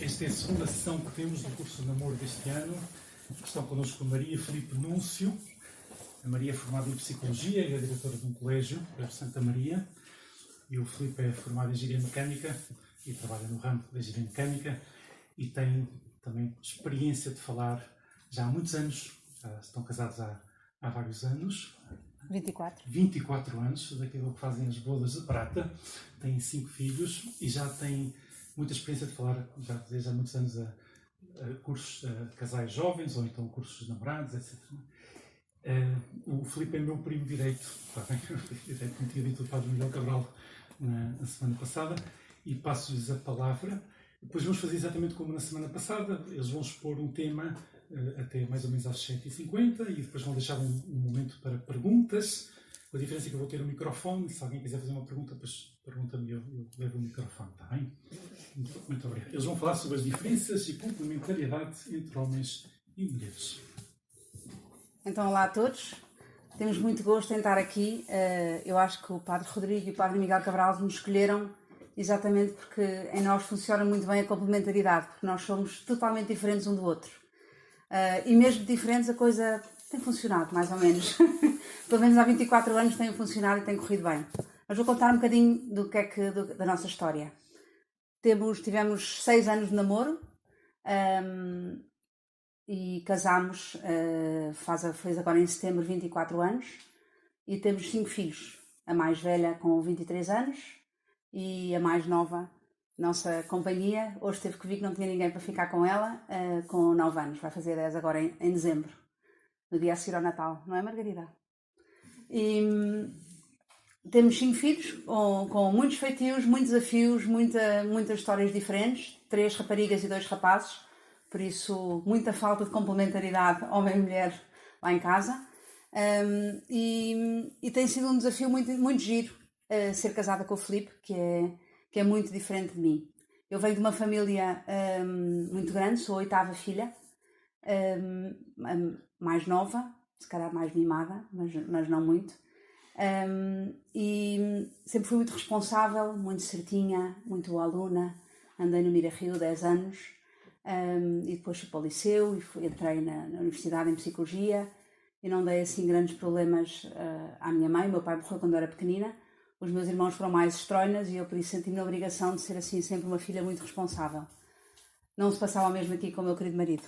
Esta é a segunda sessão que temos do curso de namoro deste ano. Estão connosco a Maria Filipe Núncio. A Maria é formada em Psicologia e é diretora de um colégio, o Santa Maria. E o Filipe é formado em Engenharia Mecânica e trabalha no ramo da Engenharia Mecânica e tem também experiência de falar já há muitos anos. Já estão casados há vários anos. 24 anos, daquilo que fazem as bodas de prata. Têm 5 filhos e já têm muita experiência de falar, já desde há muitos anos, a cursos de casais jovens ou então cursos de namorados, etc. O Filipe é meu primo direito, está bem? Direito, como tinha dito o Padre Miguel Cabral na semana passada, e passo-lhes a palavra. Depois vamos fazer exatamente como na semana passada. Eles vão expor um tema até mais ou menos às 7h50 e depois vão deixar um momento para perguntas. Com a diferença é que eu vou ter o microfone. Se alguém quiser fazer uma pergunta, depois pergunta-me, eu levo o microfone, está bem? Muito obrigado. Eles vão falar sobre as diferenças e complementariedade entre homens e mulheres. Então, olá a todos. Temos muito gosto em estar aqui. Eu acho que o Padre Rodrigo e o Padre Miguel Cabral nos escolheram exatamente porque em nós funciona muito bem a complementaridade, porque nós somos totalmente diferentes um do outro. E mesmo diferentes, a coisa tem funcionado, mais ou menos. Pelo menos há 24 anos tem funcionado e tem corrido bem. Mas vou contar um bocadinho da nossa história. Tivemos 6 anos de namoro e casámos, fez agora em setembro 24 anos, e temos 5 filhos. A mais velha com 23 anos e a mais nova, nossa companhia, hoje teve que vir que não tinha ninguém para ficar com ela, com 9 anos. Vai fazer 10 agora em dezembro, no dia a seguir ao Natal, não é, Margarida? E temos 5 filhos com muitos feitios, muitos desafios, muitas histórias diferentes, 3 raparigas e 2 rapazes, por isso muita falta de complementaridade homem e mulher lá em casa. E tem sido um desafio muito, muito giro ser casada com o Filipe, que é muito diferente de mim. Eu venho de uma família muito grande, sou a 8ª filha, mais nova, se calhar mais mimada, mas não muito. E sempre fui muito responsável, muito certinha, muito boa aluna. Andei no Mira Rio 10 anos e depois fui para o liceu e entrei na universidade em Psicologia e não dei assim grandes problemas à minha mãe. Meu pai morreu quando eu era pequenina. Os meus irmãos foram mais estróinas e eu por isso senti-me na obrigação de ser assim sempre uma filha muito responsável. Não se passava mesmo aqui com o meu querido marido.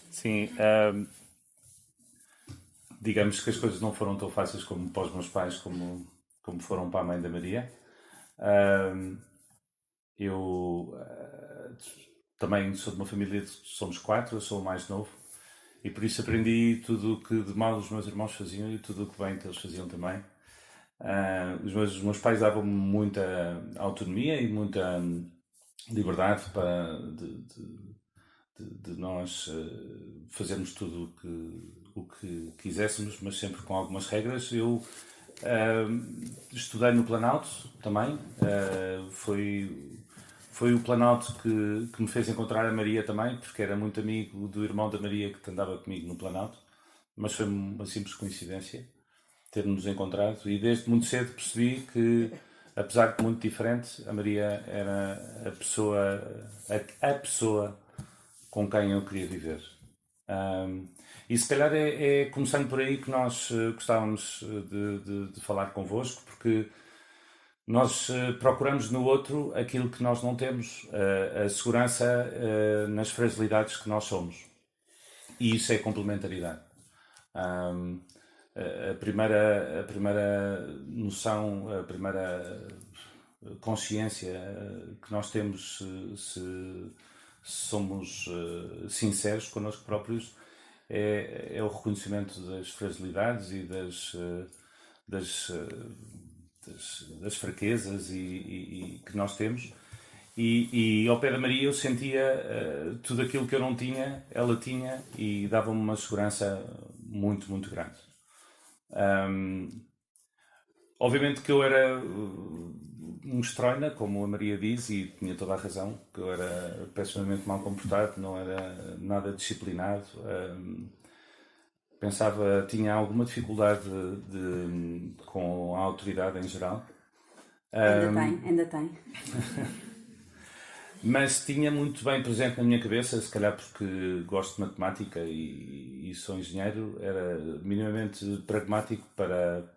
Sim, digamos que as coisas não foram tão fáceis como para os meus pais, como foram para a mãe da Maria. Eu também sou de uma família somos 4, eu sou o mais novo, e por isso aprendi tudo o que de mal os meus irmãos faziam e tudo o que bem que eles faziam também. Os meus pais davam-me muita autonomia e muita liberdade de nós fazermos tudo o que quiséssemos, mas sempre com algumas regras. Eu estudei no Planalto também. Foi o Planalto que me fez encontrar a Maria também, porque era muito amigo do irmão da Maria que andava comigo no Planalto, mas foi uma simples coincidência ter-nos encontrado, e desde muito cedo percebi que, apesar de muito diferente, a Maria era a pessoa com quem eu queria viver. E se calhar é começando por aí que nós gostávamos de falar convosco, porque nós procuramos no outro aquilo que nós não temos, a segurança nas fragilidades que nós somos. E isso é complementaridade. A primeira noção, a primeira consciência que nós temos se somos sinceros connosco próprios é o reconhecimento das fragilidades e das fraquezas e que nós temos. E ao pé da Maria eu sentia tudo aquilo que eu não tinha, ela tinha, e dava-me uma segurança muito, muito grande. Obviamente que eu era um estróina, como a Maria diz, e tinha toda a razão, que eu era pessimamente mal comportado, não era nada disciplinado. Tinha alguma dificuldade com a autoridade em geral. Ainda tem. Mas tinha muito bem presente na minha cabeça, se calhar porque gosto de matemática e sou engenheiro, era minimamente pragmático para,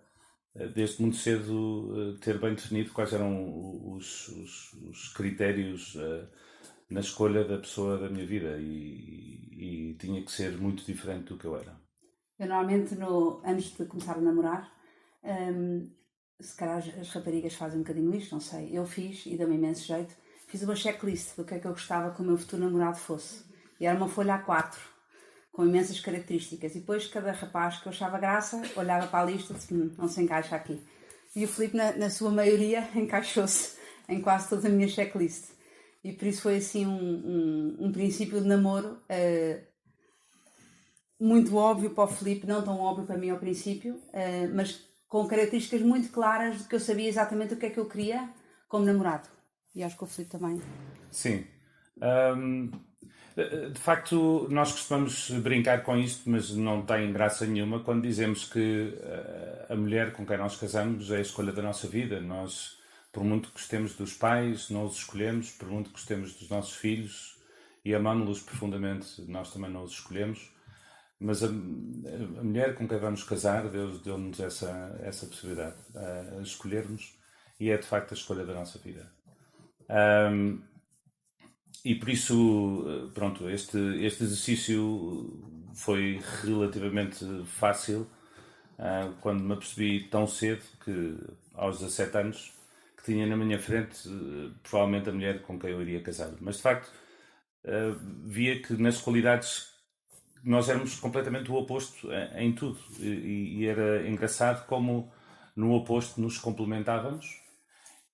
desde muito cedo, ter bem definido quais eram os critérios na escolha da pessoa da minha vida e tinha que ser muito diferente do que eu era. Eu normalmente, antes de começar a namorar, se calhar as raparigas fazem um bocadinho isto, não sei. Eu fiz, e deu-me imenso jeito, fiz uma checklist do que é que eu gostava que o meu futuro namorado fosse. E era uma folha A4, com imensas características. E depois cada rapaz que eu achava graça, olhava para a lista e disse, não se encaixa aqui. E o Filipe, na sua maioria, encaixou-se em quase toda a minha checklist. E por isso foi assim um princípio de namoro muito óbvio para o Filipe, não tão óbvio para mim ao princípio, mas com características muito claras de que eu sabia exatamente o que é que eu queria como namorado. E acho que o Filipe também. Sim. De facto, nós costumamos brincar com isto, mas não tem graça nenhuma quando dizemos que a mulher com quem nós casamos é a escolha da nossa vida. Nós, por muito que gostemos dos pais, não os escolhemos, por muito que gostemos dos nossos filhos e amamos-los profundamente, nós também não os escolhemos. Mas a mulher com quem vamos casar, Deus deu-nos essa possibilidade, a escolhermos, e é de facto a escolha da nossa vida. E por isso, pronto, este exercício foi relativamente fácil quando me apercebi tão cedo que, aos 17 anos, que tinha na minha frente provavelmente a mulher com quem eu iria casar. Mas de facto, via que nas qualidades nós éramos completamente o oposto em tudo. E era engraçado como no oposto nos complementávamos.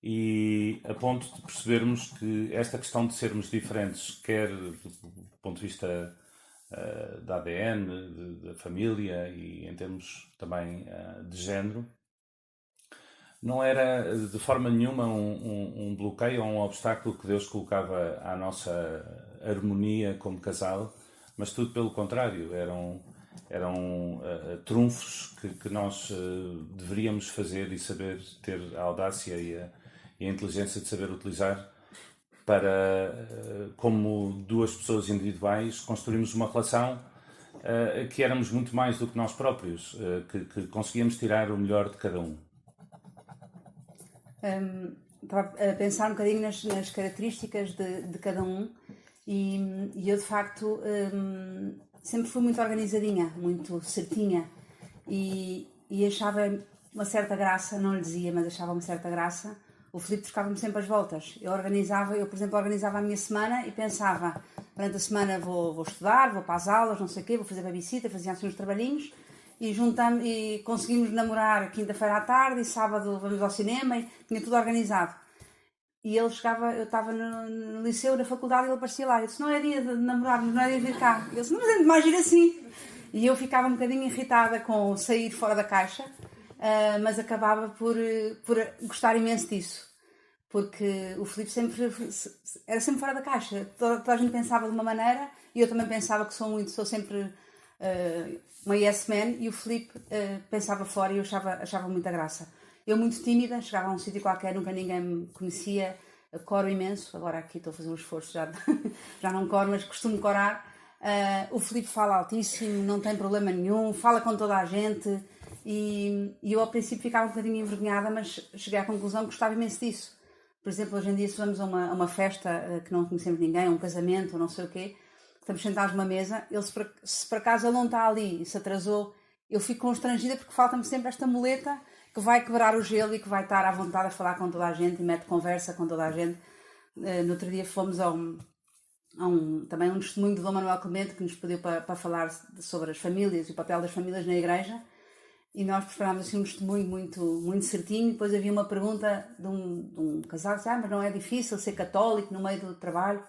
E a ponto de percebermos que esta questão de sermos diferentes, quer do ponto de vista da ADN, da família e em termos também de género, não era de forma nenhuma um bloqueio ou um obstáculo que Deus colocava à nossa harmonia como casal, mas tudo pelo contrário, eram trunfos que nós deveríamos fazer e saber ter a audácia e a inteligência de saber utilizar para, como duas pessoas individuais, construirmos uma relação que éramos muito mais do que nós próprios, que conseguíamos tirar o melhor de cada um. Estava a pensar um bocadinho nas características de cada um e eu de facto sempre fui muito organizadinha, muito certinha e achava uma certa graça, não lhe dizia, mas achava uma certa graça. O Filipe trocava-me sempre as voltas. Eu, por exemplo, organizava a minha semana e pensava, durante a semana vou estudar, vou para as aulas, não sei o quê, vou fazer babysitter, fazia assim uns trabalhinhos e conseguimos namorar quinta-feira à tarde e sábado vamos ao cinema e tinha tudo organizado. E ele chegava, eu estava no liceu, na faculdade, e ele aparecia lá. Eu disse, não é dia de namorarmos, não é dia de vir cá. Ele disse, não, mas é de mais ir assim. E eu ficava um bocadinho irritada com sair fora da caixa, mas acabava por gostar imenso disso. Porque o Filipe era sempre fora da caixa. Toda a gente pensava de uma maneira e eu também pensava que sou sempre uma yes man, e o Filipe pensava fora e eu achava muita graça. Eu muito tímida, chegava a um sítio qualquer, nunca ninguém me conhecia, coro imenso, agora aqui estou a fazer um esforço, já não coro, mas costumo corar. O Filipe fala altíssimo, não tem problema nenhum, fala com toda a gente e eu ao princípio ficava um bocadinho envergonhada, mas cheguei à conclusão que gostava imenso disso. Por exemplo, hoje em dia se vamos a uma festa que não conhecemos ninguém, um casamento ou não sei o quê, estamos sentados numa mesa, se por acaso ele não está ali e se atrasou, eu fico constrangida porque falta-me sempre esta muleta que vai quebrar o gelo e que vai estar à vontade a falar com toda a gente e mete conversa com toda a gente. No outro dia fomos também um testemunho do Dom Manuel Clemente que nos pediu para falar sobre as famílias e o papel das famílias na igreja e nós preparámos assim um testemunho muito, muito certinho. Depois havia uma pergunta de um casal que disse, mas não é difícil ser católico no meio do trabalho?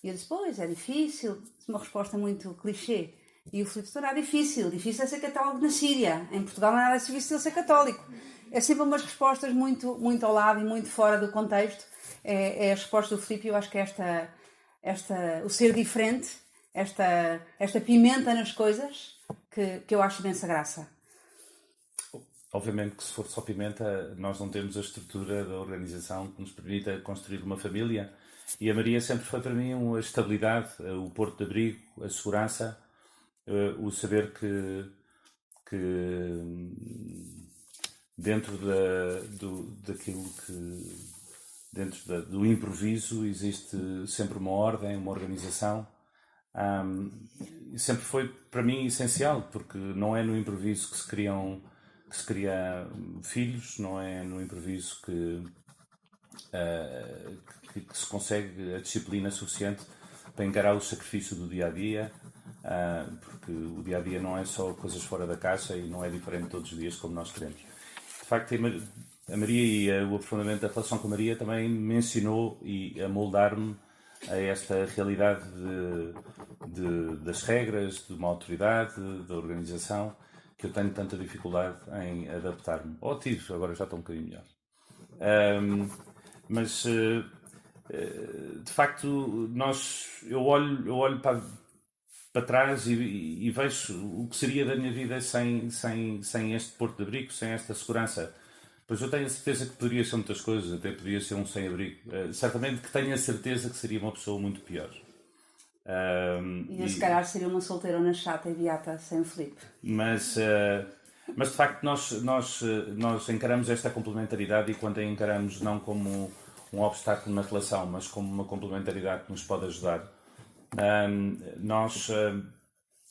E eu disse, pois, é difícil. Uma resposta muito clichê. E o Filipe disse, não é difícil é ser católico na Síria. Em Portugal não é nada difícil ser católico. É sempre umas respostas muito, muito ao lado e muito fora do contexto. É a resposta do Filipe. Eu acho que o ser diferente, esta pimenta nas coisas, que eu acho imensa graça. Obviamente que se for só pimenta, nós não temos a estrutura da organização que nos permita construir uma família E a Maria sempre foi para mim a estabilidade, o porto de abrigo, a segurança, o saber que dentro daquilo que do improviso existe sempre uma ordem, uma organização. Sempre foi para mim essencial, porque não é no improviso que se cria filhos, não é no improviso que se consegue a disciplina suficiente para encarar o sacrifício do dia a dia, porque o dia a dia não é só coisas fora da caixa e não é diferente todos os dias como nós queremos. De facto, a Maria e o aprofundamento da relação com a Maria também me ensinou a moldar-me a esta realidade das regras, de uma autoridade, da organização, que eu tenho tanta dificuldade em adaptar-me. Ou tive, agora já estou um bocadinho melhor. Mas, de facto, eu olho para trás e vejo o que seria da minha vida sem este porto de abrigo, sem esta segurança. Pois eu tenho a certeza que poderia ser muitas coisas, até poderia ser um sem-abrigo. Certamente que tenho a certeza que seria uma pessoa muito pior. E eu, se calhar, seria uma solteirona chata e beata sem o Filipe. Mas de facto, nós encaramos esta complementaridade, e quando a encaramos não como um obstáculo na relação, mas como uma complementaridade que nos pode ajudar, nós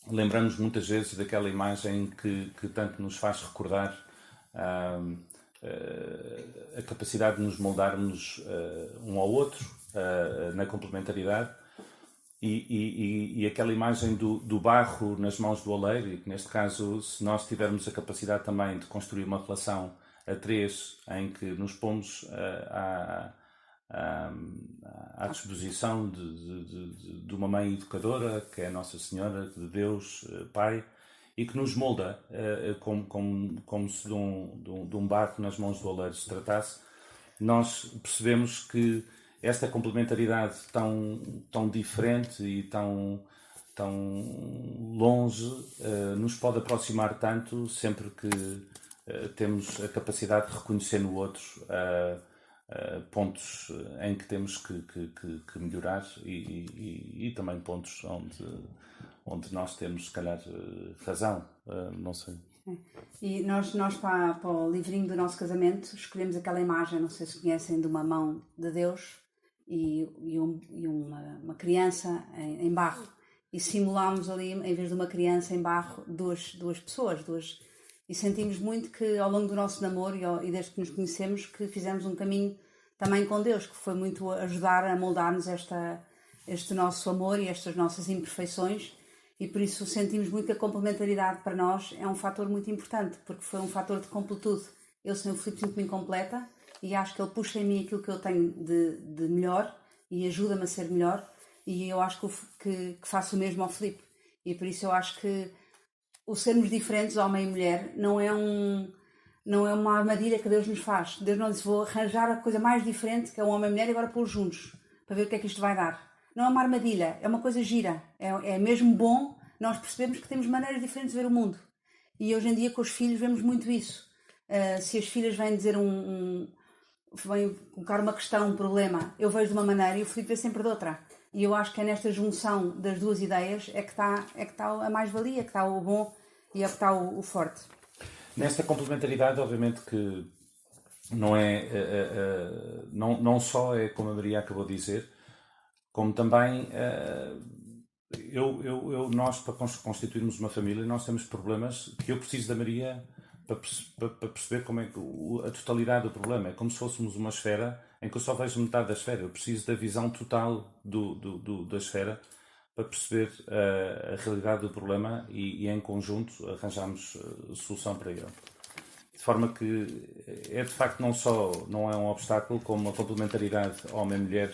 lembramos muitas vezes daquela imagem que tanto nos faz recordar a capacidade de nos moldarmos um ao outro na complementaridade, e aquela imagem do barro nas mãos do oleiro, e que neste caso, se nós tivermos a capacidade também de construir uma relação a três em que nos pomos à disposição de uma mãe educadora, que é a Nossa Senhora, de Deus, Pai, e que nos molda como se de um barro nas mãos do oleiro se tratasse, nós percebemos que esta complementaridade tão diferente e tão longe nos pode aproximar tanto, sempre que temos a capacidade de reconhecer no outro pontos em que temos que melhorar, e também pontos onde nós temos, se calhar, razão, não sei. E nós para o livrinho do nosso casamento escolhemos aquela imagem, não sei se conhecem, de uma mão de Deus e uma criança em barro, e simulámos ali, em vez de uma criança em barro, duas pessoas, e sentimos muito que ao longo do nosso namoro e desde que nos conhecemos, que fizemos um caminho também com Deus, que foi muito ajudar a moldar-nos este nosso amor e estas nossas imperfeições, e por isso sentimos muito que a complementaridade para nós é um fator muito importante, porque foi um fator de completude. Eu sem o Filipe sinto-me incompleta, e acho que ele puxa em mim aquilo que eu tenho de melhor e ajuda-me a ser melhor, e eu acho que faço o mesmo ao Filipe. E por isso eu acho que o sermos diferentes, homem e mulher, não é uma armadilha que Deus nos faz. Deus não diz: vou arranjar a coisa mais diferente, que é um homem e mulher, e agora pôr juntos, para ver o que é que isto vai dar. Não é uma armadilha, é uma coisa gira. É mesmo bom nós percebemos que temos maneiras diferentes de ver o mundo. E hoje em dia com os filhos vemos muito isso. Se as filhas vêm dizer vêm colocar uma questão, um problema, eu vejo de uma maneira e o Filipe vê sempre de outra. E eu acho que é nesta junção das duas ideias é que está a mais-valia, que está o bom e é que está o forte. Nesta complementaridade, obviamente que não só é como a Maria acabou de dizer, como também nós, para constituirmos uma família, nós temos problemas que eu preciso da Maria para perceber como é que a totalidade do problema. É como se fôssemos uma esfera em que eu só vejo metade da esfera. Eu preciso da visão total da esfera para perceber a realidade do problema e em conjunto arranjamos solução para ele. De forma que de facto não é um obstáculo, como a complementaridade homem-mulher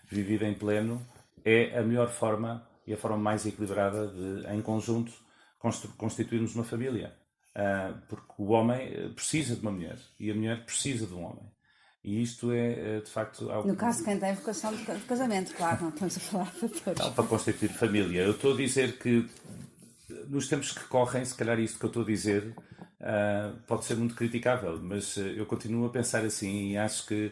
vivida em pleno é a melhor forma e a forma mais equilibrada de, em conjunto, constituirmos uma família. Porque o homem precisa de uma mulher e a mulher precisa de um homem. E isto é de facto algo... No caso, quem tem vocação de casamento, claro, não estamos a falar de todos. Não, para constituir família. Eu estou a dizer que nos tempos que correm, se calhar isto que eu estou a dizer pode ser muito criticável, mas eu continuo a pensar assim, e acho que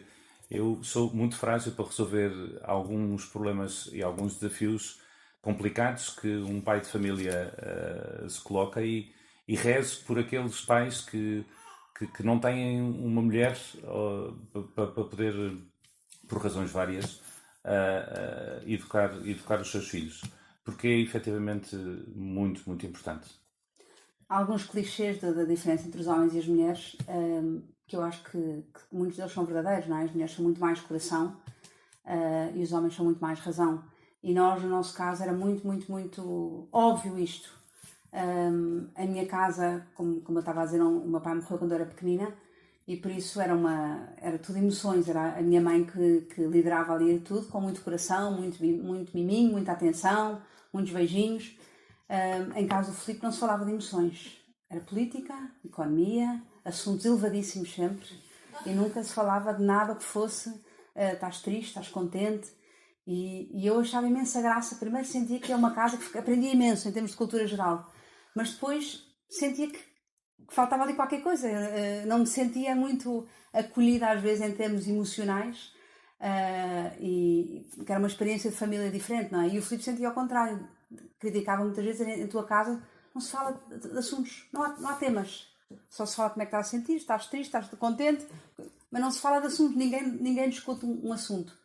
Eu sou muito frágil para resolver alguns problemas e alguns desafios complicados que um pai de família se coloca e rezo por aqueles pais que não têm uma mulher para poder, por razões várias, educar os seus filhos. Porque é efetivamente muito, muito importante. Há alguns clichês da diferença entre os homens e as mulheres, que eu acho que muitos deles são verdadeiros, não é? As mulheres são muito mais coração, e os homens são muito mais razão. E nós, no nosso caso, era muito, muito, muito óbvio isto. A minha casa, como eu estava a dizer, o meu pai morreu quando eu era pequenina, e por isso era tudo emoções. Era a minha mãe que liderava ali tudo, com muito coração, muito miminho, muita atenção, muitos beijinhos. Em casa do Filipe não se falava de emoções. Era política, economia, assuntos elevadíssimos sempre, e nunca se falava de nada que fosse estás triste, estás contente. E eu achava imensa graça. Primeiro sentia que é uma casa que aprendia imenso em termos de cultura geral, mas depois sentia que faltava ali qualquer coisa. Não me sentia muito acolhida às vezes em termos emocionais, e que era uma experiência de família diferente, não é? E o Filipe sentia ao contrário. Criticava muitas vezes: em tua casa não se fala de assuntos, não há temas, só se fala como é que estás a sentir, estás triste, estás contente, mas não se fala de assuntos, ninguém discute um assunto.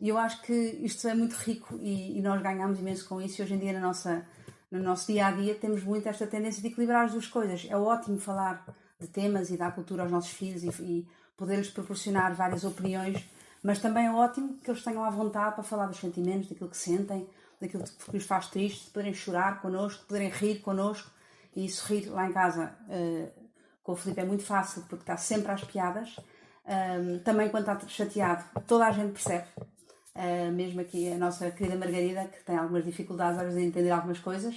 E eu acho que isto é muito rico, e nós ganhamos imenso com isso. E hoje em dia, no nosso dia a dia, temos muito esta tendência de equilibrar as duas coisas. É ótimo falar de temas e dar cultura aos nossos filhos e poder-lhes proporcionar várias opiniões, mas também é ótimo que eles tenham à vontade para falar dos sentimentos, daquilo que sentem, daquilo que lhes faz triste, de poderem chorar connosco, de poderem rir connosco. E isso, rir lá em casa com o Filipe é muito fácil, porque está sempre às piadas. Também quando está chateado, toda a gente percebe. Mesmo aqui a nossa querida Margarida, que tem algumas dificuldades às vezes em entender algumas coisas,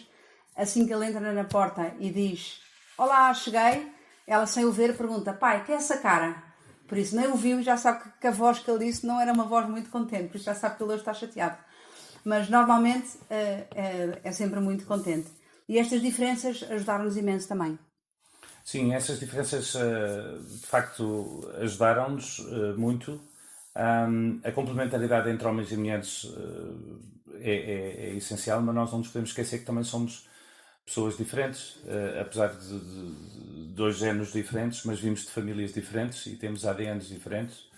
assim que ele entra na porta e diz: olá, cheguei, ela, sem o ver, pergunta: pai, que é essa cara? Por isso nem o viu e já sabe que a voz que ele disse não era uma voz muito contente, por isso já sabe que ele hoje está chateado. Mas normalmente é sempre muito contente. E estas diferenças ajudaram-nos imenso também. Sim, essas diferenças de facto ajudaram-nos muito. A complementaridade entre homens e mulheres é essencial, mas nós não nos podemos esquecer que também somos pessoas diferentes, apesar de dois géneros diferentes, mas vimos de famílias diferentes e temos ADNs diferentes.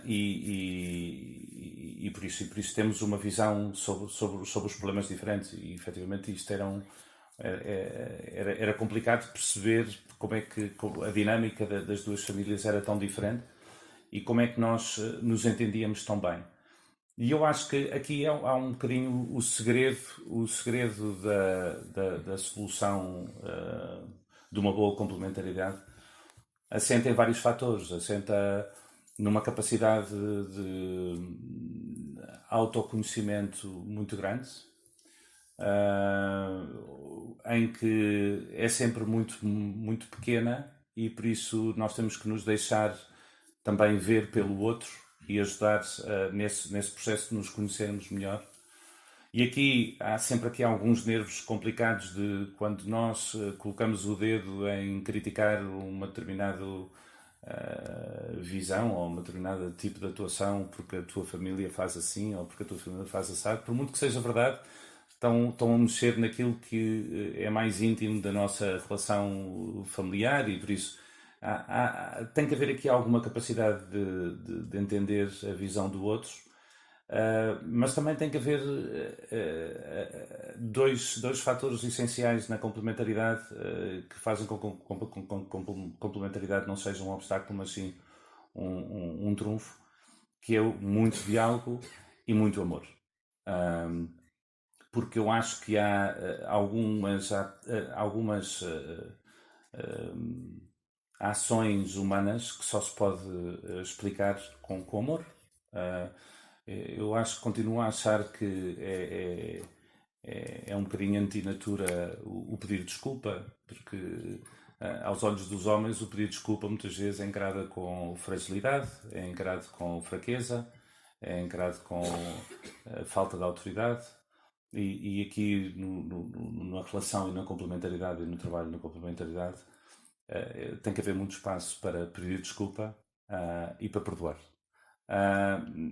E por isso temos uma visão sobre os problemas diferentes, e efetivamente isto era complicado perceber como é que a dinâmica das duas famílias era tão diferente e como é que nós nos entendíamos tão bem. E eu acho que aqui há um bocadinho o segredo da solução de uma boa complementaridade. Assenta em vários fatores, assenta numa capacidade de autoconhecimento muito grande, em que é sempre muito, muito pequena, e por isso nós temos que nos deixar também ver pelo outro e ajudar nesse processo de nos conhecermos melhor. E aqui há sempre alguns nervos complicados de quando nós colocamos o dedo em criticar uma determinada visão ou uma determinada tipo de atuação porque a tua família faz assim ou porque a tua família faz assado. Por muito que seja verdade, estão a mexer naquilo que é mais íntimo da nossa relação familiar, e por isso tem que haver aqui alguma capacidade de entender a visão do outro, mas também tem que haver dois fatores essenciais na complementaridade que fazem com que a complementaridade não seja um obstáculo, mas sim um trunfo, que é muito diálogo e muito amor. Porque eu acho que há algumas ações humanas que só se pode explicar com amor. Eu acho que continuo a achar que é um bocadinho antinatura o pedir desculpa, porque aos olhos dos homens o pedir desculpa muitas vezes é encarado com fragilidade, é encarado com fraqueza, é encarado com falta de autoridade. E aqui na relação e na complementaridade e no trabalho na complementaridade tem que haver muito espaço para pedir desculpa e para perdoar.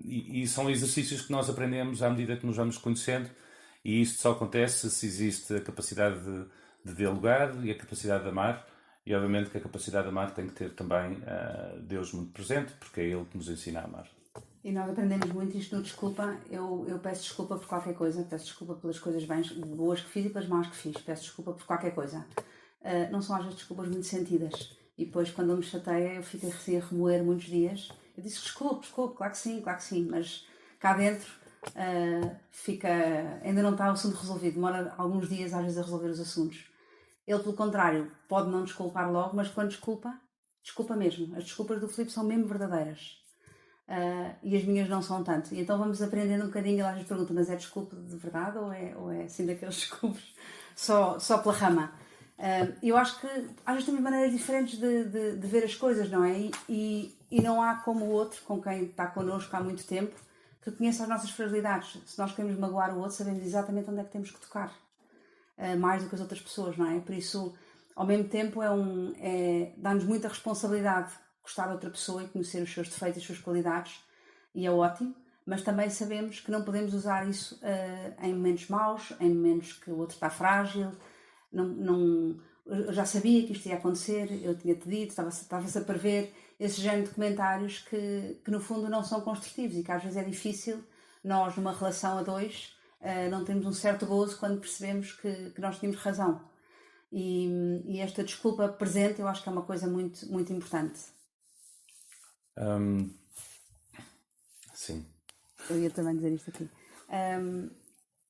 E são exercícios que nós aprendemos à medida que nos vamos conhecendo, e isto só acontece se existe a capacidade de dialogar e a capacidade de amar, e obviamente que a capacidade de amar tem que ter também Deus muito presente, porque é Ele que nos ensina a amar. E nós aprendemos muito isto no desculpa. Eu peço desculpa por qualquer coisa, peço desculpa pelas coisas boas que fiz e pelas más que fiz, peço desculpa por qualquer coisa. Não são às vezes desculpas muito sentidas. E depois, quando ele me chateia, eu fico assim a remoer muitos dias. Eu disse desculpe, claro que sim, mas cá dentro ainda não está o assunto resolvido, demora alguns dias às vezes a resolver os assuntos. Ele, pelo contrário, pode não desculpar logo, mas quando desculpa mesmo. As desculpas do Filipe são mesmo verdadeiras. E as minhas não são tanto. E então vamos aprendendo um bocadinho. Ele às vezes pergunta, mas é desculpa de verdade ou é assim daqueles desculpos só pela rama? Eu acho que às vezes temos maneiras diferentes de ver as coisas, não é? E não há como o outro, com quem está connosco há muito tempo, que conheça as nossas fragilidades. Se nós queremos magoar o outro, sabemos exatamente onde é que temos que tocar, mais do que as outras pessoas, não é? Por isso, ao mesmo tempo, dá-nos muita responsabilidade gostar de outra pessoa e conhecer os seus defeitos e as suas qualidades, e é ótimo, mas também sabemos que não podemos usar isso em momentos maus, em momentos que o outro está frágil. Eu já sabia que isto ia acontecer, eu tinha-te dito, estava-se a prever esse género de comentários que no fundo não são construtivos e que às vezes é difícil nós, numa relação a dois, não termos um certo gozo quando percebemos que nós tínhamos razão. E esta desculpa presente eu acho que é uma coisa muito, muito importante. Sim. Eu ia também dizer isto aqui.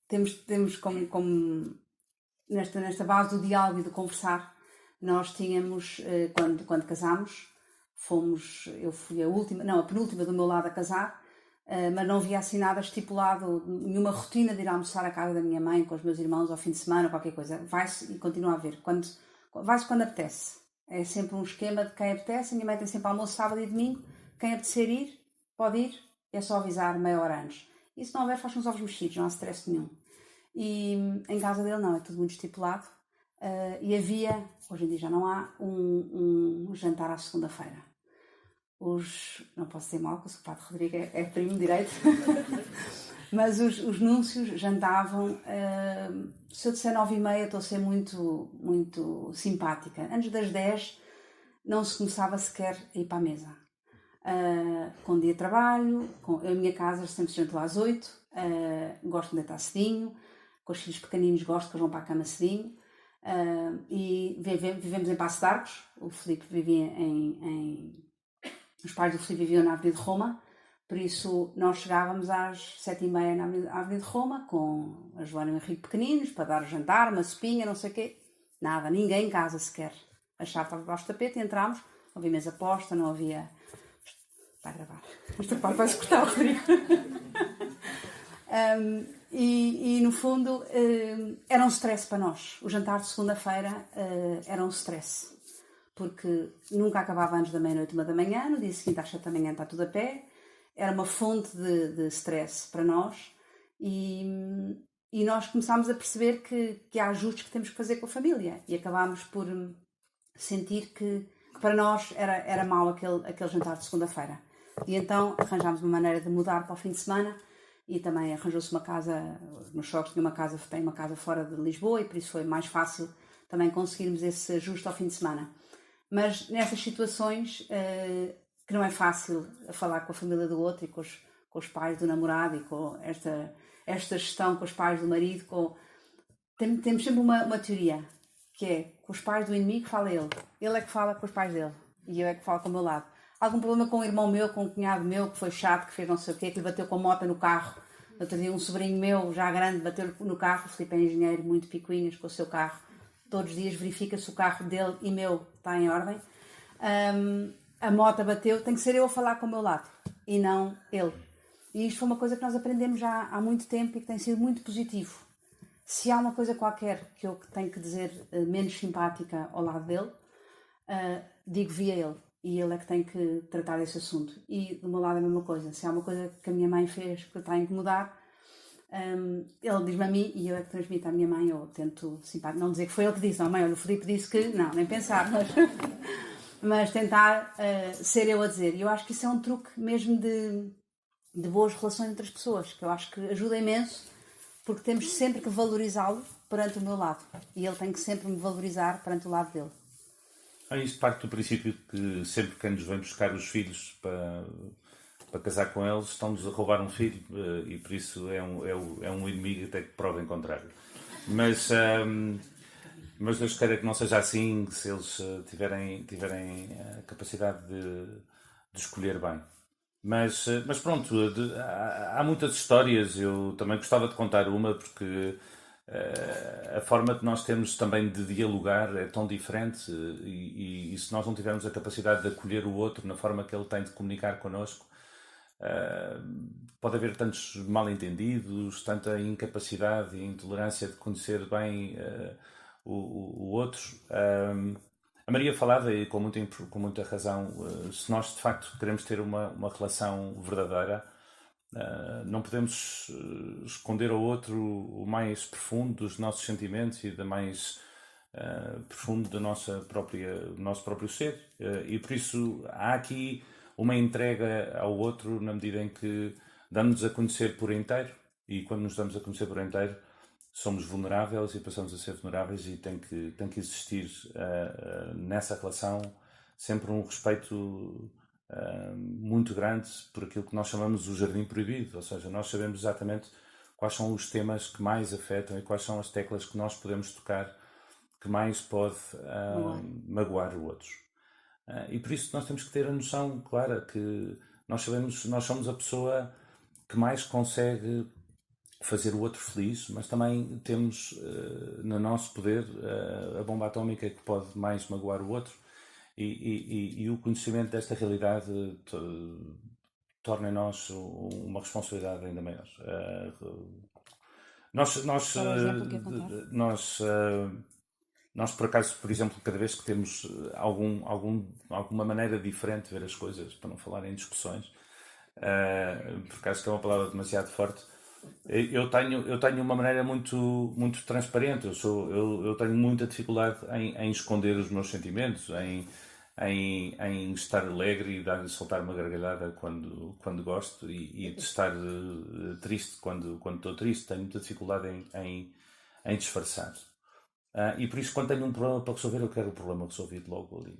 Temos como nesta base do diálogo e do conversar, nós tínhamos, quando casámos, eu fui a penúltima do meu lado a casar, mas não havia assim nada estipulado, nenhuma rotina de ir almoçar à casa da minha mãe com os meus irmãos ao fim de semana, qualquer coisa. Vai-se e continua a haver. Vai-se quando apetece. É sempre um esquema de quem apetece. A minha mãe tem sempre almoço sábado e domingo. Quem apetecer ir, pode ir. É só avisar meia hora antes. E se não houver, faz uns ovos mexidos, não há stress nenhum. E em casa dele não, é tudo muito estipulado. E havia, hoje em dia já não há, um jantar à segunda-feira. Não posso dizer mal, porque o Padre Rodrigo é primo direito, mas os núncios jantavam, se eu disser 9h30 estou a ser muito, muito simpática. Antes das 10 não se começava sequer a ir para a mesa. Com dia de trabalho, a minha casa sempre se jantou às 8, gosto de deitar cedinho, com os filhos pequeninos gosto que eles vão para a cama cedinho, e vivemos em Paços de Arcos. O Filipe vivia os pais do Filipe viviam na Avenida de Roma, por isso nós chegávamos às 7h30 na Avenida de Roma, com a Joana e o Henrique pequeninos, para dar o jantar, uma sopinha, não sei o quê. Nada, ninguém em casa sequer. A chave estava debaixo do tapete e entramos, não havia mesa posta, não havia... Está a gravar. Esta parte vai-se cortar, Rodrigo. E no fundo era um stress para nós. O jantar de segunda-feira era um stress, porque nunca acabava antes da meia-noite, 1h, no dia seguinte às 7h está tudo a pé. Era uma fonte de stress para nós, e nós começámos a perceber que há ajustes que temos que fazer com a família, e acabámos por sentir que para nós era mau aquele jantar de segunda-feira. E então arranjámos uma maneira de mudar para o fim de semana, e também arranjou-se uma casa, meus sogros têm uma casa fora de Lisboa, e por isso foi mais fácil também conseguirmos esse ajuste ao fim de semana. Mas nessas situações, que não é fácil falar com a família do outro e com os pais do namorado, e com esta gestão com os pais do marido, temos sempre uma teoria, que é, com os pais do inimigo fala ele é que fala com os pais dele, e eu é que falo com o meu lado. Algum problema com um irmão meu, com um cunhado meu, que foi chato, que fez não sei o quê, que lhe bateu com a moto no carro. Outro dia um sobrinho meu, já grande, bateu no carro. O Filipe é engenheiro, muito picuinhas com o seu carro. Todos os dias verifica se o carro dele e meu está em ordem. A moto bateu, tem que ser eu a falar com o meu lado, e não ele. E isto foi uma coisa que nós aprendemos já há muito tempo e que tem sido muito positivo. Se há uma coisa qualquer que eu tenho que dizer menos simpática ao lado dele, digo via ele. E ele é que tem que tratar desse assunto. E do meu lado é a mesma coisa. Se há uma coisa que a minha mãe fez que eu tenho que mudar, ele diz-me a mim e eu é que transmito à minha mãe. Eu tento não dizer que foi ele que disse. Não, mãe, olha, o Filipe disse que... Não, nem pensar. mas tentar ser eu a dizer. E eu acho que isso é um truque mesmo de boas relações entre as pessoas, que eu acho que ajuda imenso, porque temos sempre que valorizá-lo perante o meu lado. E ele tem que sempre me valorizar perante o lado dele. Isto parte do princípio que sempre que nos vem buscar os filhos para casar com eles, estão-nos a roubar um filho, e por isso é um inimigo até que prova em contrário. Mas Deus queira que não seja assim, se eles tiverem a capacidade de escolher bem. Mas pronto, há muitas histórias. Eu também gostava de contar uma, porque a forma que nós temos também de dialogar é tão diferente, e se nós não tivermos a capacidade de acolher o outro na forma que ele tem de comunicar connosco, pode haver tantos mal-entendidos, tanta incapacidade e intolerância de conhecer bem o outro. A Maria falava, e com muita razão, se nós de facto queremos ter uma relação verdadeira, não podemos esconder ao outro o mais profundo dos nossos sentimentos e da mais profundo do nosso próprio ser. E por isso há aqui uma entrega ao outro na medida em que damos-nos a conhecer por inteiro, e quando nos damos a conhecer por inteiro somos vulneráveis e passamos a ser vulneráveis, e tem que existir nessa relação sempre um respeito muito grande por aquilo que nós chamamos o jardim proibido, ou seja, nós sabemos exatamente quais são os temas que mais afetam e quais são as teclas que nós podemos tocar que mais pode magoar o outro. E por isso nós temos que ter a noção clara que nós somos a pessoa que mais consegue fazer o outro feliz, mas também temos no nosso poder a bomba atómica que pode mais magoar o outro, e o conhecimento desta realidade torna em nós uma responsabilidade ainda maior. Nós, por acaso, por exemplo, cada vez que temos alguma maneira diferente de ver as coisas, para não falar em discussões, por acaso que é uma palavra demasiado forte, eu tenho uma maneira muito transparente. Eu tenho muita dificuldade em esconder os meus sentimentos, em estar alegre e soltar uma gargalhada quando gosto, e de estar triste quando estou triste. Tenho muita dificuldade em disfarçar. E por isso, quando tenho um problema para resolver, eu quero o problema resolvido logo ali.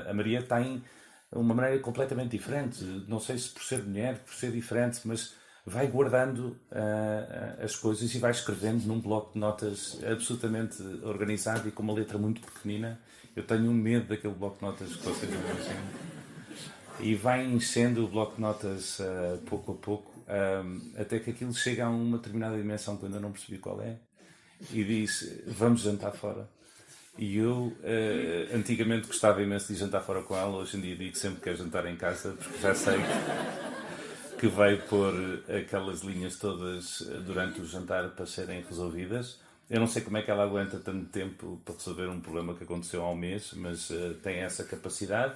A Maria tem uma maneira completamente diferente. Não sei se por ser mulher, por ser diferente, mas vai guardando as coisas e vai escrevendo num bloco de notas absolutamente organizado e com uma letra muito pequenina. Eu tenho um medo daquele bloco de notas que vocês não imaginam. E vai enchendo o bloco de notas pouco a pouco, até que aquilo chega a uma determinada dimensão que eu ainda não percebi qual é, e diz: vamos jantar fora. E eu antigamente gostava imenso de jantar fora com ela. Hoje em dia digo sempre que quero jantar em casa, porque já sei que vai pôr aquelas linhas todas durante o jantar para serem resolvidas. Eu não sei como é que ela aguenta tanto tempo para resolver um problema que aconteceu há um mês, mas tem essa capacidade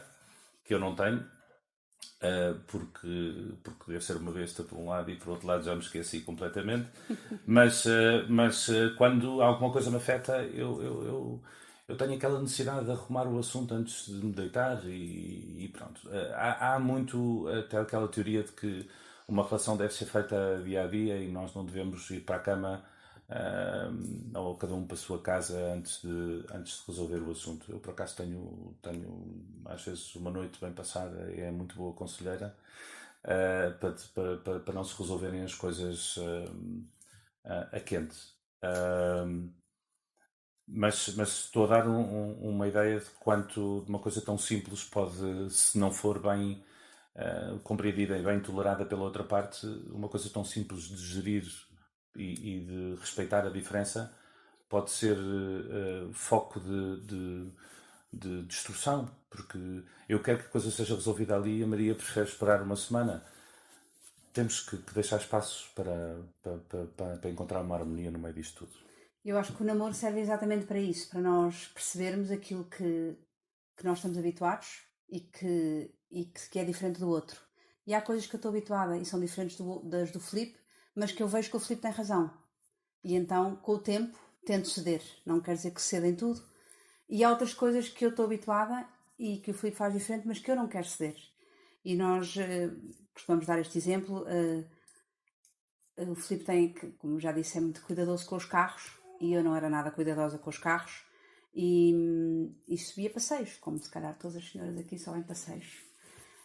que eu não tenho, porque deve ser uma besta por um lado, e por outro lado já me esqueci completamente. Mas quando alguma coisa me afeta, eu tenho aquela necessidade de arrumar o assunto antes de me deitar, e pronto. Há muito até aquela teoria de que uma relação deve ser feita dia a dia e nós não devemos ir para a cama ou cada um para a sua casa antes de resolver o assunto. Eu, por acaso, tenho às vezes uma noite bem passada, e é muito boa conselheira para não se resolverem as coisas a quente. Mas estou a dar uma ideia de quanto de uma coisa tão simples pode, se não for bem compreendida e bem tolerada pela outra parte, uma coisa tão simples de gerir e de respeitar a diferença pode ser foco de destruição, porque eu quero que a coisa seja resolvida ali e a Maria prefere esperar uma semana. Temos que deixar espaço para encontrar uma harmonia no meio disto tudo. Eu acho que o namoro serve exatamente para isso, para nós percebermos aquilo que nós estamos habituados e que é diferente do outro. E há coisas que eu estou habituada e são diferentes das do Filipe, mas que eu vejo que o Filipe tem razão. E então, com o tempo, tento ceder. Não quer dizer que ceda em tudo. E há outras coisas que eu estou habituada e que o Filipe faz diferente, mas que eu não quero ceder. E nós costumamos dar este exemplo. O Filipe tem, que, como já disse, é muito cuidadoso com os carros, e eu não era nada cuidadosa com os carros, e subia passeios, como se calhar todas as senhoras aqui sobem passeios.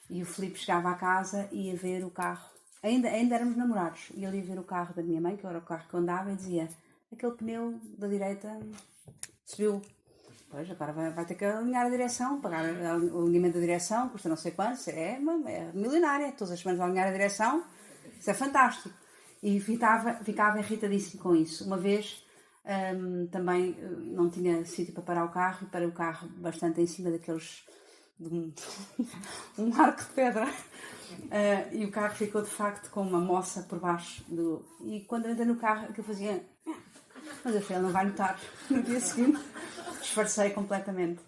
E o Filipe chegava à casa e ia ver o carro, ainda éramos namorados, e ele ia ver o carro da minha mãe, que era o carro que eu andava, e dizia: aquele pneu da direita subiu. Pois, agora vai ter que alinhar a direção, pagar o alinhamento da direção, custa não sei quanto, é milionária, todas as semanas vai alinhar a direção, isso é fantástico. E ficava irritadíssimo com isso. Uma vez também não tinha sítio para parar o carro, e parei o carro bastante em cima daqueles, de um arco de pedra, e o carro ficou de facto com uma moça por baixo, e quando eu entrei no carro, aquilo fazia... Mas eu falei, ele não vai notar. No dia seguinte, disfarcei completamente.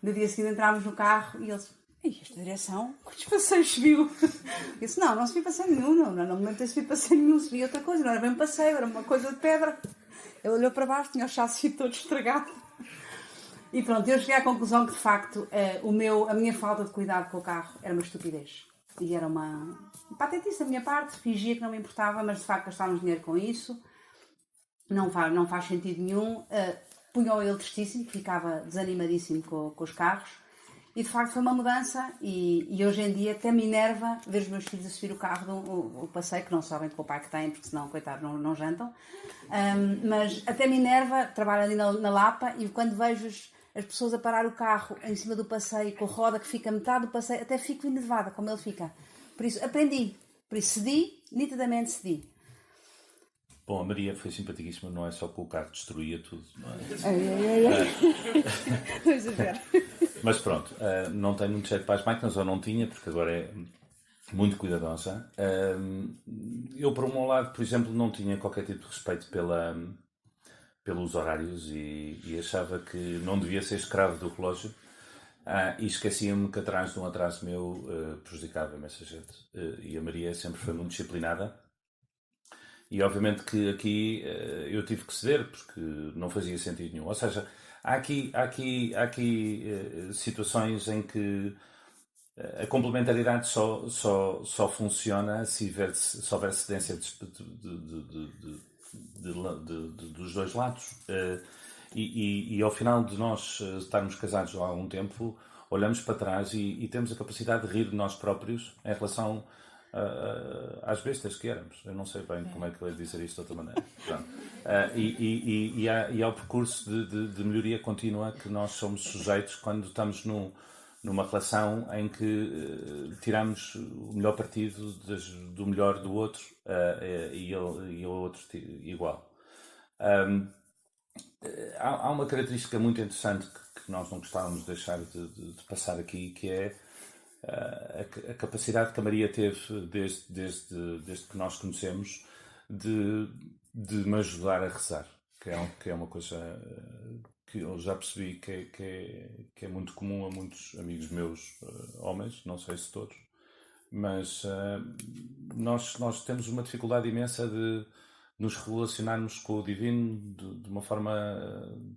No dia seguinte entrámos no carro e eles: esta direção, quantos passeios subiu? Eu disse: não subi passeio nenhum, não me lembro de subir passeio nenhum, subi outra coisa, não era bem um passeio, era uma coisa de pedra. Ele olhou para baixo, tinha o chassi todo estragado. E pronto, eu cheguei à conclusão que de facto a minha falta de cuidado com o carro era uma estupidez. E era uma patetice da minha parte, fingia que não me importava, mas de facto gastávamos dinheiro com isso. Não faz sentido nenhum. Punha-o ele tristíssimo, ficava desanimadíssimo com os carros, e de facto foi uma mudança, e hoje em dia até me enerva ver os meus filhos a subir o carro o passeio, que não sabem com o pai que têm, porque senão, coitado, não jantam, mas até me enerva. Trabalho ali na Lapa, e quando vejo as pessoas a parar o carro em cima do passeio, com a roda que fica metade do passeio, até fico enervada como ele fica. Por isso aprendi, nitidamente cedi. Bom, a Maria foi simpaticíssima, não é só com o carro, destruía tudo, não é? Não exagero. Mas pronto, não tenho muito jeito para as máquinas, ou não tinha, porque agora é muito cuidadosa. Eu, por um lado, por exemplo, não tinha qualquer tipo de respeito pelos horários, e achava que não devia ser escravo do relógio, e esquecia-me que atrás de um atraso meu prejudicava imensa gente. E a Maria sempre foi muito disciplinada. E obviamente que aqui eu tive que ceder, porque não fazia sentido nenhum. Ou seja, há aqui situações em que a complementaridade só funciona se houver cedência dos dois lados. E ao final de nós estarmos casados há algum tempo, olhamos para trás e temos a capacidade de rir de nós próprios em relação às bestas que éramos. Eu não sei bem como é que eu ia dizer isto de outra maneira. E ao percurso de melhoria contínua que nós somos sujeitos quando estamos numa relação em que tiramos o melhor partido do melhor do outro, e o outro igual. Há uma característica muito interessante que nós não gostávamos de deixar de passar aqui, que é a capacidade que a Maria teve desde que nós conhecemos de me ajudar a rezar, que é uma coisa que eu já percebi que é muito comum a muitos amigos meus, homens, não sei se todos, mas nós temos uma dificuldade imensa de nos relacionarmos com o Divino de uma forma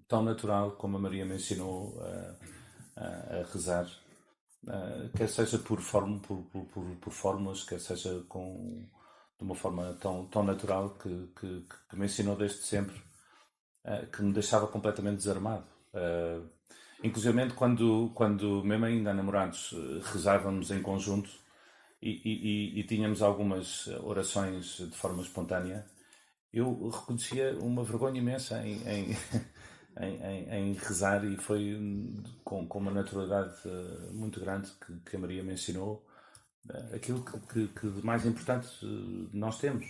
tão natural como a Maria me ensinou a rezar. Quer seja por fórmulas, quer seja de uma forma tão natural que me ensinou desde sempre, que me deixava completamente desarmado. Inclusive quando mesmo ainda namorados rezávamos em conjunto e tínhamos algumas orações de forma espontânea, eu reconhecia uma vergonha imensa em rezar, e foi com uma naturalidade muito grande que a Maria me ensinou aquilo que de mais importante nós temos,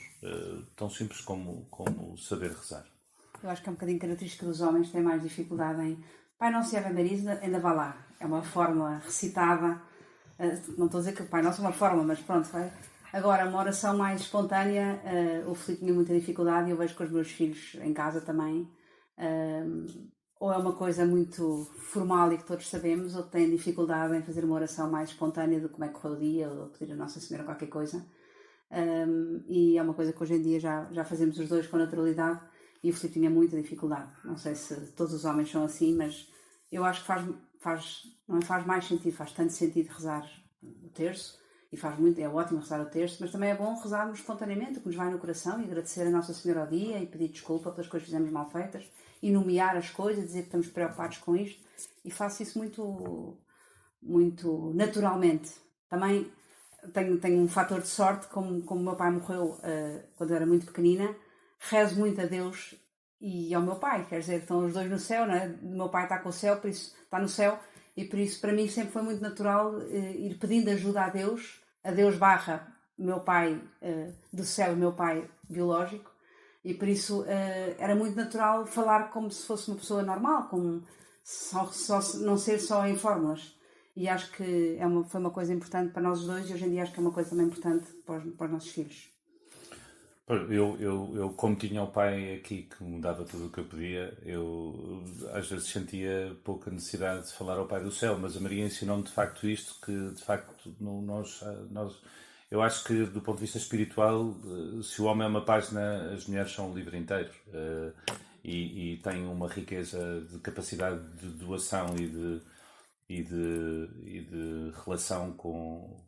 tão simples como saber rezar. Eu acho que é um bocadinho característica dos homens que têm mais dificuldade em Pai Nosso e Ave Maria, ainda vá lá. É uma fórmula recitada, não estou a dizer que o Pai Nosso é uma fórmula, mas pronto, vai. Agora, uma oração mais espontânea, o Filipe tinha muita dificuldade, e eu vejo com os meus filhos em casa também. Ou é uma coisa muito formal e que todos sabemos, ou têm dificuldade em fazer uma oração mais espontânea de como é que correu o dia, ou pedir a Nossa Senhora qualquer coisa. E é uma coisa que hoje em dia já fazemos os dois com naturalidade, e o Filipe tinha muita dificuldade. Não sei se todos os homens são assim, mas eu acho que não faz mais sentido, faz tanto sentido rezar o terço, e faz muito, é ótimo rezar o terço, mas também é bom rezarmos espontaneamente, o que nos vai no coração, e agradecer a Nossa Senhora ao dia, e pedir desculpa pelas coisas que fizemos mal feitas, e nomear as coisas, dizer que estamos preocupados com isto, e faço isso muito, muito naturalmente. Também tenho um fator de sorte, como o meu pai morreu quando eu era muito pequenina, rezo muito a Deus e ao meu pai, quer dizer, estão os dois no céu, não é? O meu pai está com o céu, por isso está no céu, e por isso para mim sempre foi muito natural ir pedindo ajuda a Deus barra meu pai do céu, meu pai biológico, e por isso era muito natural falar como se fosse uma pessoa normal, como não ser só em fórmulas. E acho que foi uma coisa importante para nós dois, e hoje em dia acho que é uma coisa também importante para os nossos filhos. Eu, como tinha o pai aqui que me dava tudo o que eu podia, eu às vezes sentia pouca necessidade de falar ao Pai do Céu, mas a Maria ensinou-me de facto isto, que de facto eu acho que do ponto de vista espiritual, se o homem é uma página, as mulheres são um livro inteiro, e têm uma riqueza de capacidade de doação e de relação com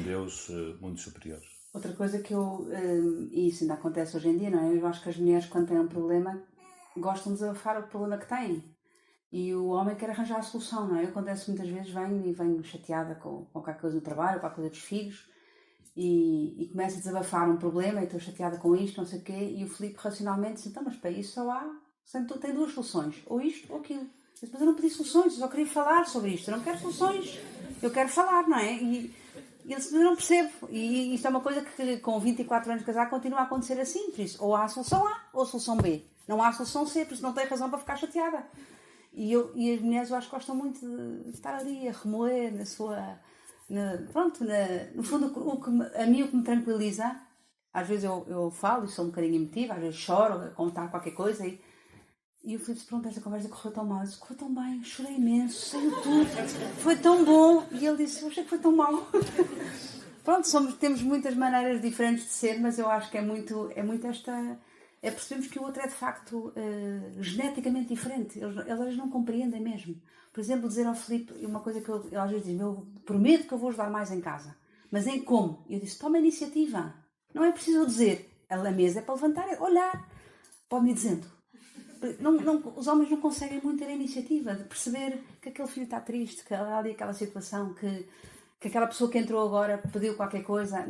Deus muito superior. Outra coisa e isso ainda acontece hoje em dia, não é? Eu acho que as mulheres, quando têm um problema, gostam de desabafar o problema que têm. E o homem quer arranjar a solução, não é? Acontece muitas vezes, venho chateada com qualquer coisa do trabalho, com qualquer coisa dos filhos, e começo a desabafar um problema, e estou chateada com isto, não sei o quê, e o Filipe racionalmente diz, então, mas para isso tem duas soluções, ou isto ou aquilo. Eu disse, mas eu não pedi soluções, eu só queria falar sobre isto, eu não quero soluções, eu quero falar, não é? E ele disse, mas eu não percebo. E isto é uma coisa que com 24 anos de casar continua a acontecer assim. Por isso, ou há a solução A ou a solução B. Não há a solução C, por isso não tem razão para ficar chateada. E as mulheres, eu acho que gostam muito de estar ali a remoer no fundo, a mim o que me tranquiliza, às vezes eu falo e sou um bocadinho emotiva, às vezes choro a contar qualquer coisa, e o Filipe se pergunta, esta conversa correu tão mal. Eu disse, correu tão bem, chorei imenso, saiu tudo, foi tão bom. E ele disse, eu achei que foi tão mal. Pronto, temos muitas maneiras diferentes de ser, mas eu acho que é muito esta... percebemos que o outro é de facto geneticamente diferente. Eles não compreendem mesmo. Por exemplo, dizer ao Filipe uma coisa que eu às vezes digo, eu prometo que eu vou ajudar mais em casa. Mas em como? Eu disse, toma a iniciativa. Não é preciso eu dizer, a mesa é para levantar, é olhar. Pode-me ir dizendo. Os homens não conseguem muito ter a iniciativa de perceber que aquele filho está triste, que há ali aquela situação, que aquela pessoa que entrou agora pediu qualquer coisa.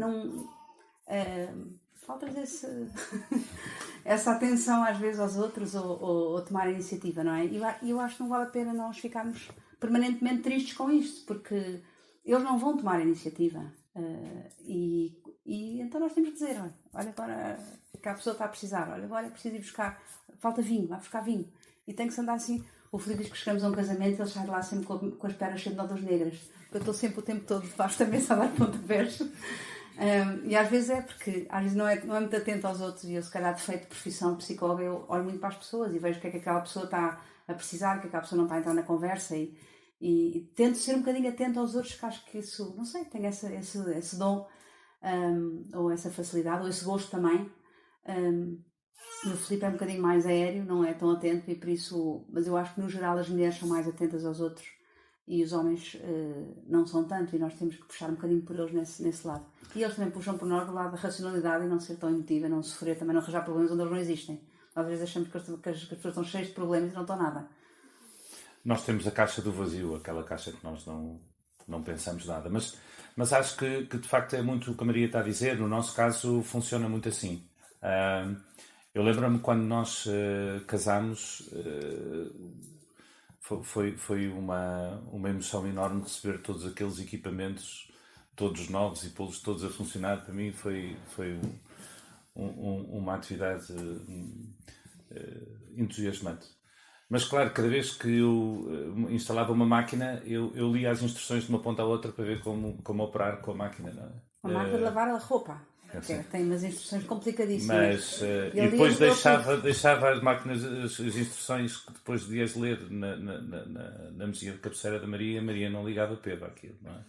Falta-lhes essa atenção às vezes aos outros, ou tomar a iniciativa, não é? E eu acho que não vale a pena nós ficarmos permanentemente tristes com isto, porque eles não vão tomar a iniciativa. E então nós temos que dizer, olha agora que a pessoa está a precisar, olha agora é preciso ir buscar, falta vinho, vai buscar vinho. E tem que se andar assim. O Filipe diz que chegamos a um casamento e ele sai de lá sempre com as pernas cheias de nódoas negras, porque eu estou sempre o tempo todo debaixo da mesa a dar pontapés. E às vezes porque às vezes não é muito atento aos outros, e eu, se calhar, de feito de profissão de psicóloga, eu olho muito para as pessoas e vejo o que é que aquela pessoa está a precisar, o que é que aquela pessoa não está a entrar na conversa, e tento ser um bocadinho atento aos outros, que acho que isso, não sei, tenho esse dom, ou essa facilidade, ou esse gosto também. O Filipe é um bocadinho mais aéreo, não é tão atento, e por isso, mas eu acho que no geral as mulheres são mais atentas aos outros e os homens não são tanto, e nós temos que puxar um bocadinho por eles nesse lado. E eles também puxam por nós do lado da racionalidade, e não ser tão emotiva, não sofrer, também não arranjar problemas onde eles não existem. Às vezes achamos que as pessoas estão cheias de problemas e não estão nada. Nós temos a caixa do vazio, aquela caixa que nós não pensamos nada, mas acho que de facto é muito o que a Maria está a dizer. No nosso caso funciona muito assim. Eu lembro-me quando nós casámos, foi uma emoção enorme receber todos aqueles equipamentos, todos novos, e pô-los todos a funcionar. Para mim foi uma atividade entusiasmante. Mas claro, cada vez que eu instalava uma máquina, eu lia as instruções de uma ponta à outra para ver como operar com a máquina. Não é? A máquina de lavar a roupa. Tem umas instruções complicadíssimas. Mas, e depois deixava as máquinas, as instruções que depois de as ler na mesinha de cabeceira da Maria, a Maria não ligava pego àquilo, não é?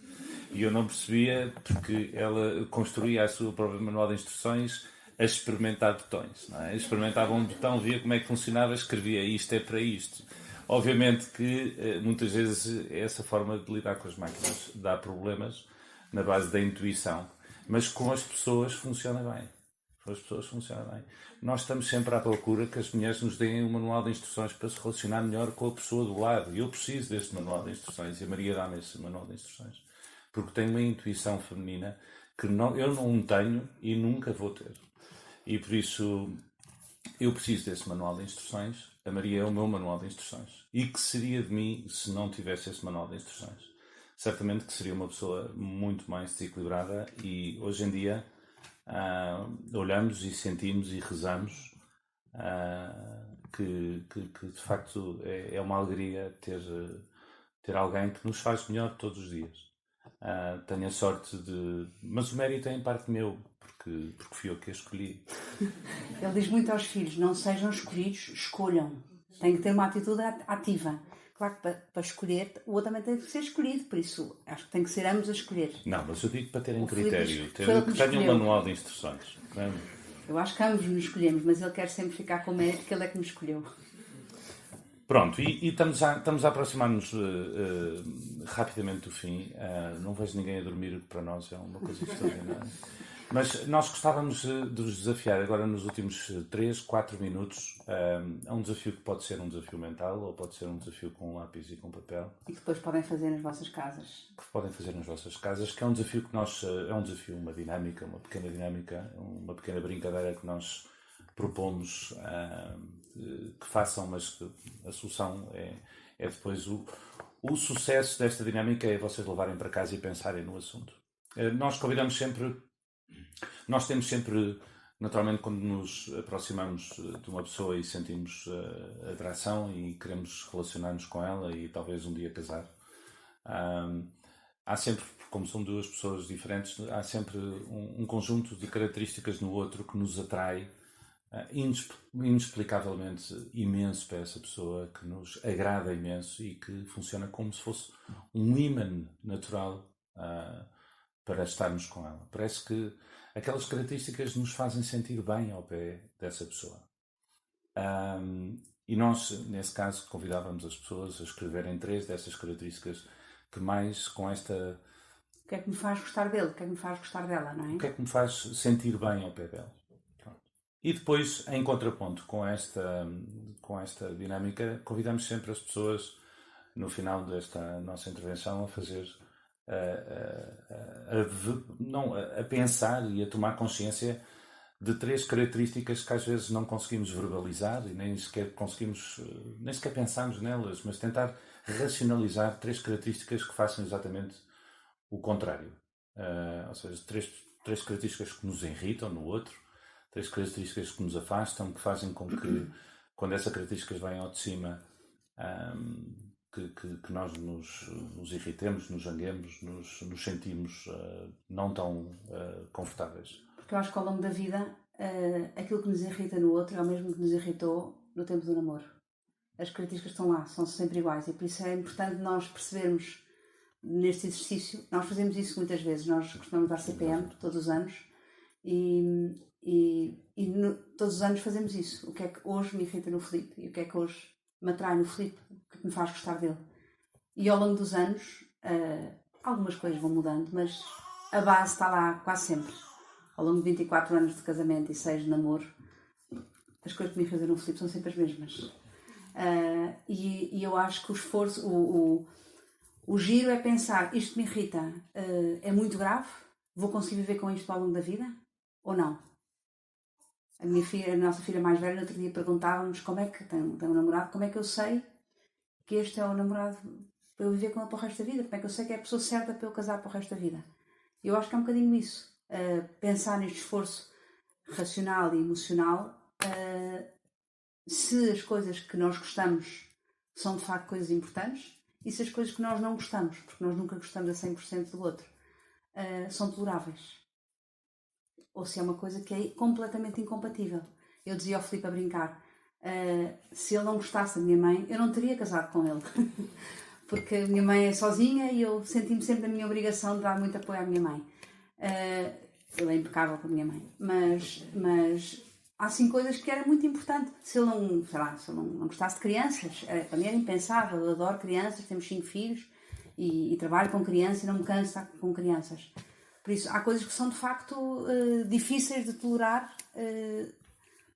E eu não percebia, porque ela construía a sua própria manual de instruções a experimentar botões, não é? Experimentava um botão, via como é que funcionava, escrevia isto é para isto. Obviamente que muitas vezes essa forma de lidar com as máquinas dá problemas na base da intuição, mas com as pessoas funciona bem. Com as pessoas funciona bem. Nós estamos sempre à procura que as mulheres nos deem um manual de instruções para se relacionar melhor com a pessoa do lado. E eu preciso deste manual de instruções e a Maria dá-me esse manual de instruções. Porque tem uma intuição feminina que eu não tenho e nunca vou ter. E por isso eu preciso desse manual de instruções. A Maria é o meu manual de instruções. E que seria de mim se não tivesse esse manual de instruções? Certamente que seria uma pessoa muito mais desequilibrada e hoje em dia olhamos e sentimos e rezamos que de facto é uma alegria ter alguém que nos faz melhor todos os dias. Tenho a sorte de... Mas o mérito é em parte meu, porque fui eu que a escolhi. Ele diz muito aos filhos, não sejam escolhidos, escolham. Tem que ter uma atitude ativa. Claro que para escolher, o outro também tem que ser escolhido, por isso acho que tem que ser ambos a escolher. Não, mas eu digo para terem O critério, Filipe foi ele que me tenham um escolheu. manual de instruções. Não é? Eu acho que ambos nos escolhemos, mas ele quer sempre ficar com o mérito que ele é que me escolheu. Pronto, e estamos a aproximar-nos rapidamente do fim. Não vejo ninguém a dormir, o que para nós é uma coisa extraordinária. Mas nós gostávamos de vos desafiar agora nos últimos 3, 4 minutos a um desafio que pode ser um desafio mental ou pode ser um desafio com lápis e com papel. E que depois podem fazer nas vossas casas. Que podem fazer nas vossas casas, que é um desafio que nós... É um desafio, uma dinâmica, uma pequena brincadeira que nós propomos que façam, mas que a solução é depois o sucesso desta dinâmica é vocês levarem para casa e pensarem no assunto. Nós temos sempre, naturalmente, quando nos aproximamos de uma pessoa e sentimos atração e queremos relacionar-nos com ela e talvez um dia casar, há sempre, como são duas pessoas diferentes, há sempre um conjunto de características no outro que nos atrai inexplicavelmente imenso para essa pessoa, que nos agrada imenso e que funciona como se fosse um ímã natural para estarmos com ela. Parece que aquelas características nos fazem sentir bem ao pé dessa pessoa. E nós, nesse caso, convidávamos as pessoas a escreverem 3 dessas características que mais com esta... O que é que me faz gostar dele? O que é que me faz gostar dela, não é? O que é que me faz sentir bem ao pé dela? E depois, em contraponto com esta dinâmica, convidamos sempre as pessoas, no final desta nossa intervenção, a fazer, a pensar e a tomar consciência de 3 características que às vezes não conseguimos verbalizar e nem sequer pensamos nelas, mas tentar racionalizar 3 características que façam exatamente o contrário. Ou seja, 3 características que nos irritam no outro, 3 características que nos afastam, que fazem com que, quando essas características vêm ao de cima, que nós nos irritemos, nos zanguemos, nos sentimos não tão confortáveis. Porque eu acho que ao longo da vida, aquilo que nos irrita no outro é o mesmo que nos irritou no tempo do namoro. As características estão lá, são sempre iguais, e por isso é importante nós percebermos neste exercício. Nós fazemos isso muitas vezes, nós costumamos dar CPM todos os anos, todos os anos fazemos isso. O que é que hoje me irrita no Filipe e o que é que hoje me atrai no Filipe, o que é que me faz gostar dele. E ao longo dos anos, algumas coisas vão mudando, mas a base está lá quase sempre. Ao longo de 24 anos de casamento e 6 de namoro, as coisas que me irritam no Filipe são sempre as mesmas. E eu acho que o esforço, o giro é pensar, isto me irrita, é muito grave, vou conseguir viver com isto ao longo da vida ou não? A nossa filha mais velha, no outro dia perguntávamos como é que tem um namorado, como é que eu sei que este é o namorado para eu viver com ele para o resto da vida, como é que eu sei que é a pessoa certa para eu casar para o resto da vida? E eu acho que é um bocadinho isso, pensar neste esforço racional e emocional, se as coisas que nós gostamos são de facto coisas importantes e se as coisas que nós não gostamos, porque nós nunca gostamos a 100% do outro, são toleráveis. Ou se é uma coisa que é completamente incompatível. Eu dizia ao Filipe a brincar, se ele não gostasse da minha mãe, eu não teria casado com ele. Porque a minha mãe é sozinha e eu senti-me sempre a minha obrigação de dar muito apoio à minha mãe. Ele é impecável com a minha mãe. Mas há sim coisas que era muito importante. Se ele não, sei lá, se ele não gostasse de crianças, para mim era impensável. Eu adoro crianças, temos 5 filhos e trabalho com crianças e não me canso de estar com crianças. Por isso, há coisas que são de facto difíceis de tolerar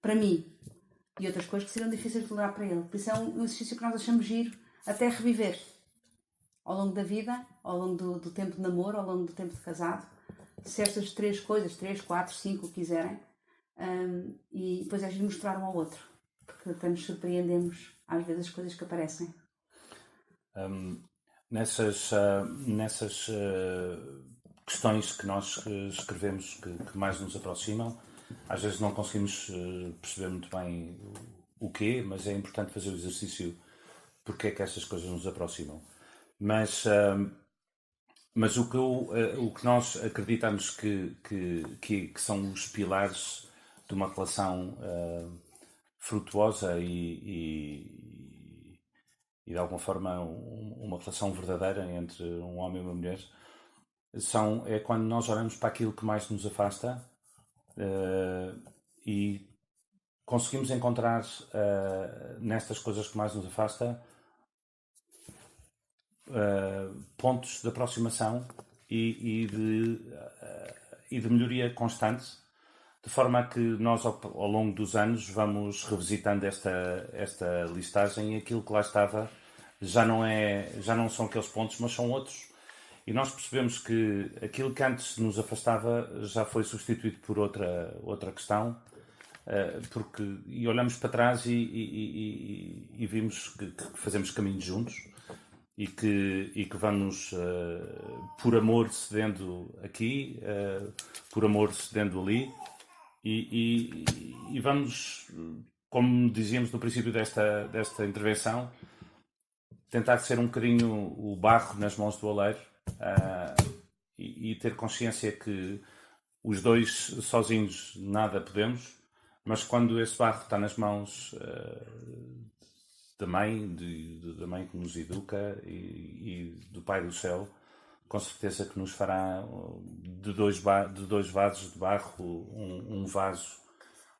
para mim e outras coisas que seriam difíceis de tolerar para ele. Por isso é um exercício que nós achamos giro até reviver ao longo da vida, ao longo do tempo de namoro, ao longo do tempo de casado. Se estas 3 coisas, 3, 4, 5 quiserem, e depois é giro mostrar um ao outro, porque até nos surpreendemos às vezes as coisas que aparecem. Nessas questões que nós escrevemos que mais nos aproximam, às vezes não conseguimos perceber muito bem o quê, mas é importante fazer o exercício porque é que estas coisas nos aproximam. Mas o que nós acreditamos que são os pilares de uma relação frutuosa e de alguma forma uma relação verdadeira entre um homem e uma mulher é quando nós olhamos para aquilo que mais nos afasta e conseguimos encontrar nestas coisas que mais nos afasta pontos de aproximação e de melhoria constante, de forma a que nós ao longo dos anos vamos revisitando esta listagem e aquilo que lá estava já não são aqueles pontos, mas são outros. E nós percebemos que aquilo que antes nos afastava já foi substituído por outra questão, e olhamos para trás e vimos que fazemos caminhos juntos e que vamos, por amor, cedendo aqui, por amor, cedendo ali, e vamos, como dizíamos no princípio desta intervenção, tentar ser um bocadinho o barro nas mãos do oleiro, e ter consciência que os dois sozinhos nada podemos, mas quando esse barro está nas mãos da mãe, da mãe que nos educa e do Pai do Céu, com certeza que nos fará de dois vasos de barro um vaso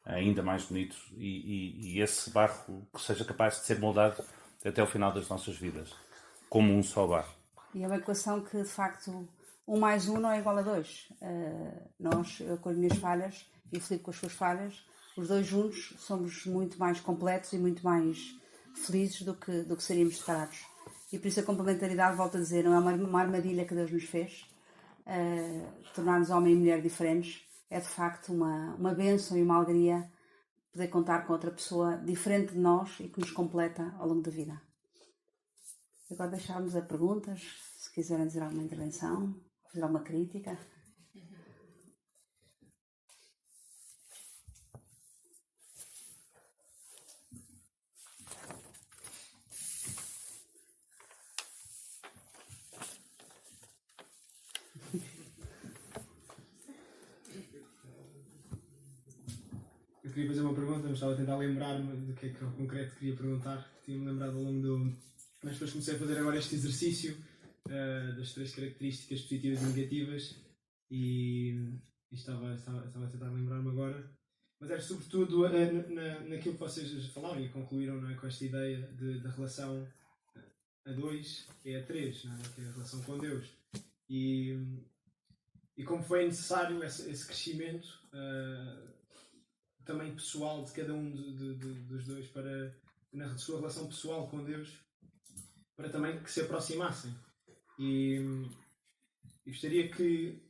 ainda mais bonito e esse barro que seja capaz de ser moldado até o final das nossas vidas, como um só barro. E é uma equação que, de facto, 1 mais 1 não é igual a 2. Eu com as minhas falhas e o Filipe com as suas falhas, os dois juntos somos muito mais completos e muito mais felizes do que seríamos separados. E por isso a complementaridade, volto a dizer, não é uma armadilha que Deus nos fez. Tornar-nos homem e mulher diferentes é, de facto, uma bênção e uma alegria poder contar com outra pessoa diferente de nós e que nos completa ao longo da vida. Agora deixarmos a perguntas, se quiserem dizer alguma intervenção, fazer alguma crítica. Eu queria fazer uma pergunta, mas estava a tentar lembrar-me do que é que eu concreto queria perguntar. Tinha-me lembrado ao longo mas depois comecei a fazer agora este exercício das 3 características positivas e negativas e estava a tentar lembrar-me agora. Mas era sobretudo naquilo que vocês falaram e concluíram, não é, com esta ideia da relação a 2 e a 3, não é? Que é a relação com Deus. E como foi necessário esse crescimento também pessoal de cada um dos dois na sua relação pessoal com Deus, para também que se aproximassem. E gostaria que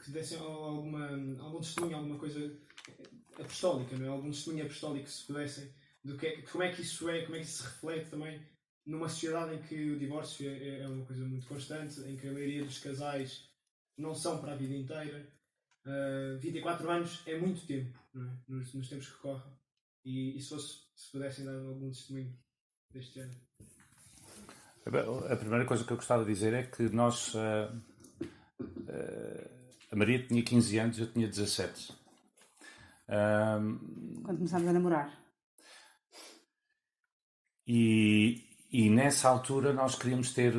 dessem algum testemunho, alguma coisa apostólica, não é? Algum testemunho apostólico, se pudessem, como é que isso é, como é que isso se reflete também numa sociedade em que o divórcio é uma coisa muito constante, em que a maioria dos casais não são para a vida inteira. 24 anos é muito tempo, não é? Nos tempos que correm. E se pudessem dar algum testemunho deste género. A primeira coisa que eu gostava de dizer é que nós, a Maria tinha 15 anos, eu tinha 17. Quando começámos a namorar. E nessa altura nós queríamos ter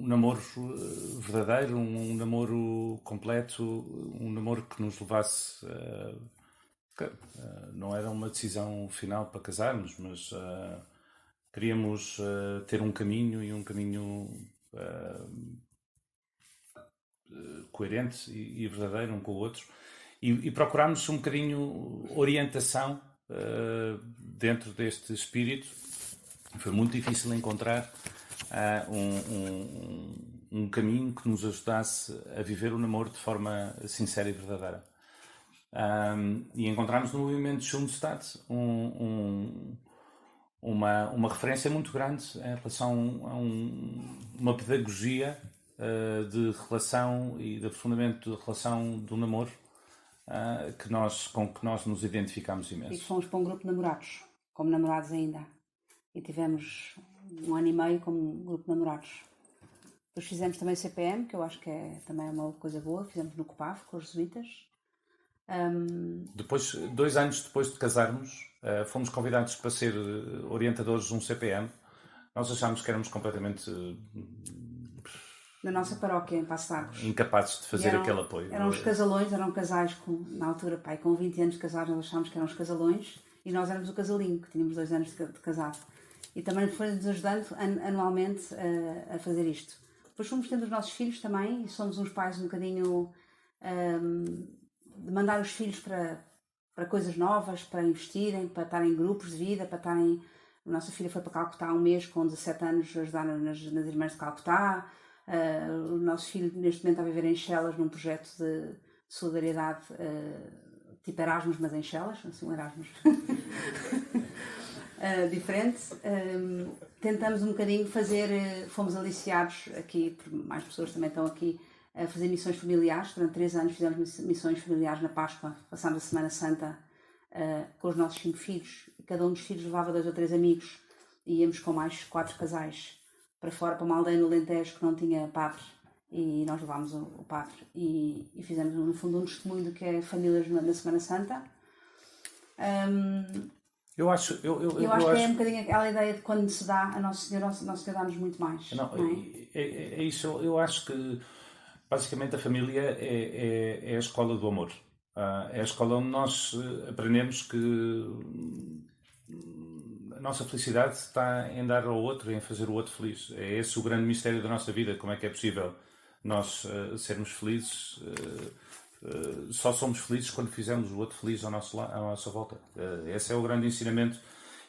namoro verdadeiro, um namoro completo, um namoro que nos levasse. Não era uma decisão final para casarmos, mas queríamos ter um caminho e um caminho coerente e verdadeiro um com o outro. E procurámos um bocadinho orientação dentro deste espírito. Foi muito difícil encontrar um caminho que nos ajudasse a viver o namoro de forma sincera e verdadeira. E encontramos no movimento Schulstadt uma referência muito grande em relação a uma pedagogia de relação e de aprofundamento de relação do namoro com que nós nos identificamos imenso. E que fomos para um grupo de namorados, como namorados ainda. E tivemos 1 ano e meio como grupo de namorados. Depois fizemos também CPM, que eu acho que é também uma coisa boa. Fizemos no COPAV, com os jesuítas. Depois, 2 anos depois de casarmos, fomos convidados para ser orientadores de um CPM. Nós achámos que éramos completamente Na nossa paróquia, em Passo de Arcos. incapazes de fazer aquele apoio. Eram os casalões, eram casais na altura, pai, com 20 anos de casados, nós achámos que eram os casalões e nós éramos o casalinho, que tínhamos 2 anos de casado. E também foi-nos ajudando anualmente a fazer isto. Depois fomos tendo os nossos filhos também e somos uns pais um bocadinho de mandar os filhos para coisas novas, para investirem, para estarem em grupos de vida, para estarem... A nossa filha foi para Calcutá há 1 mês, com 17 anos, ajudar nas Irmãs de Calcutá. O nosso filho neste momento está a viver em Chelas num projeto de solidariedade tipo Erasmus, mas em Chelas, assim um Erasmus diferente. Tentamos um bocadinho fazer, fomos aliciados aqui, por mais pessoas também estão aqui, a fazer missões familiares. Durante 3 anos fizemos missões familiares na Páscoa, passámos a Semana Santa com os nossos 5 filhos. Cada um dos filhos levava 2 ou 3 amigos e íamos com mais 4 casais para fora, para uma aldeia no Alentejo que não tinha padre, e nós levámos o padre e fizemos no fundo um testemunho do que é famílias na Semana Santa. Eu acho que é um bocadinho aquela ideia de quando se dá a Nosso Senhor dá-nos muito mais. Não, não é isso. Eu acho que basicamente a família é a escola do amor. É a escola onde nós aprendemos que a nossa felicidade está em dar ao outro, em fazer o outro feliz. É esse o grande mistério da nossa vida. Como é que é possível nós sermos felizes? Só somos felizes quando fizermos o outro feliz à nossa volta. Esse é o grande ensinamento.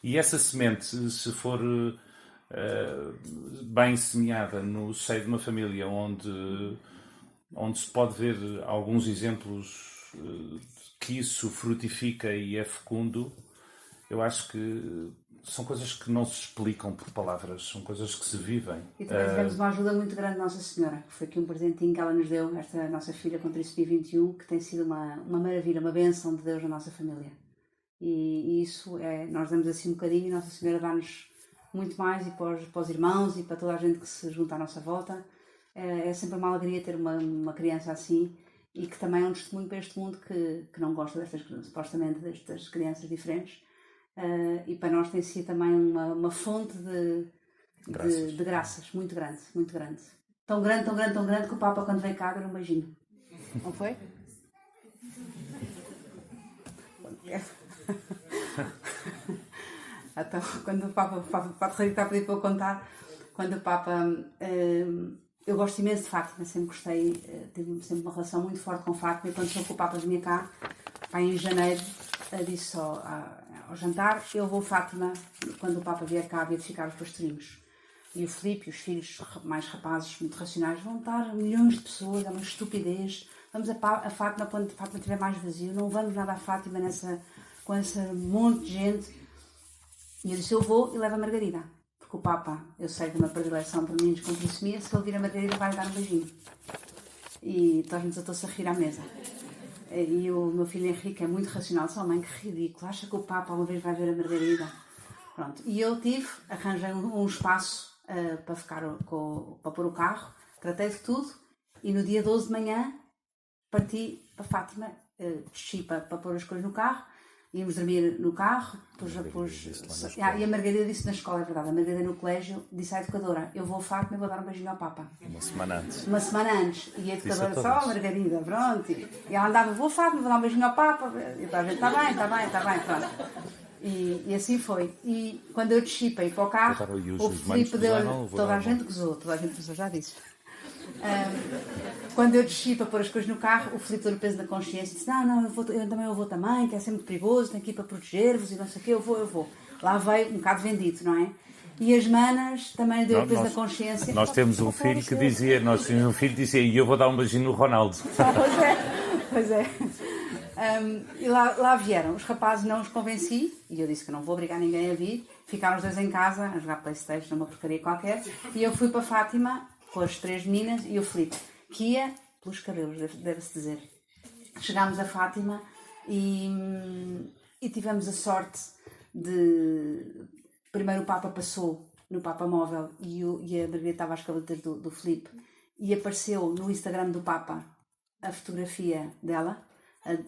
E essa semente, se for bem semeada no seio de uma família onde se pode ver alguns exemplos que isso frutifica e é fecundo, eu acho que são coisas que não se explicam por palavras, são coisas que se vivem. E também tivemos uma ajuda muito grande de Nossa Senhora, que foi aqui um presentinho que ela nos deu, esta nossa filha com trissomia 21, que tem sido uma maravilha, uma bênção de Deus na nossa família. E isso nós damos assim um bocadinho e Nossa Senhora dá-nos muito mais, e para os irmãos e para toda a gente que se junta à nossa volta. É sempre uma alegria ter uma criança assim, e que também é um testemunho para este mundo que não gosta supostamente destas crianças diferentes. E para nós tem sido também uma fonte de graças muito grande, muito grande. Tão grande, tão grande, tão grande que o Papa, quando veio cá, deu um beijinho. Não foi? Então, quando o Papa está a pedir para eu contar, quando o Papa... eu gosto imenso de Fátima, sempre gostei, tive sempre uma relação muito forte com Fátima, e quando soube que o Papa vinha cá, em janeiro, disse ao jantar: eu vou, Fátima, quando o Papa vier cá, beatificar os pastorinhos. E o Filipe e os filhos mais rapazes, muito racionais, vão estar milhões de pessoas, é uma estupidez, vamos a Fátima quando a Fátima estiver mais vazio, não vamos nada a Fátima com esse monte de gente. E eu disse: eu vou, e levo a Margarida. Porque o Papa, eu sei de uma predileção por meninos com trissomia, se ele vir a Margarida vai dar um beijinho. E toda a gente desatou-se a rir à mesa. E o meu filho Henrique é muito racional, disse: oh mãe, que ridículo, acha que o Papa uma vez vai ver a Margarida? Pronto. E eu arranjei um espaço para pôr o carro, tratei de tudo, e no dia 12 de manhã parti para Fátima, desci para pôr as coisas no carro, íamos dormir no carro, e a Margarida disse na escola, é verdade, a Margarida no colégio disse à educadora, eu vou a Fátima e vou dar um beijinho ao Papa. Uma semana antes. Uma semana antes. E a educadora Disse disse, a oh todas. Margarida, pronto. E ela andava, vou a Fátima, vou dar um beijinho ao Papa. E toda a gente, está bem, pronto. E assim foi. E quando eu desci para ir para o carro, Agora, e os o Filipe deu. Toda a gente gozou, já disse. Quando eu desci para pôr as coisas no carro, o Filipe deu o peso da consciência e disse: Não, eu vou também, que é sempre perigoso, tenho que ir para proteger-vos e não sei o quê, eu vou. Lá veio um bocado vendido, não é? E as manas também deu o peso da consciência. Nós temos um filho que dizia, e eu vou dar um beijinho no Ronaldo. Pois é. E lá vieram. Os rapazes não os convenci, e eu disse que não vou obrigar ninguém a vir. Ficaram os dois em casa a jogar Playstation, uma porcaria qualquer. E eu fui para Fátima com as 3 meninas e o Filipe, que ia pelos cabelos, deve-se dizer. Chegámos a Fátima e tivemos a sorte de... Primeiro o Papa passou no Papa Móvel e a Margarida estava às cavaletas do Filipe e apareceu no Instagram do Papa a fotografia dela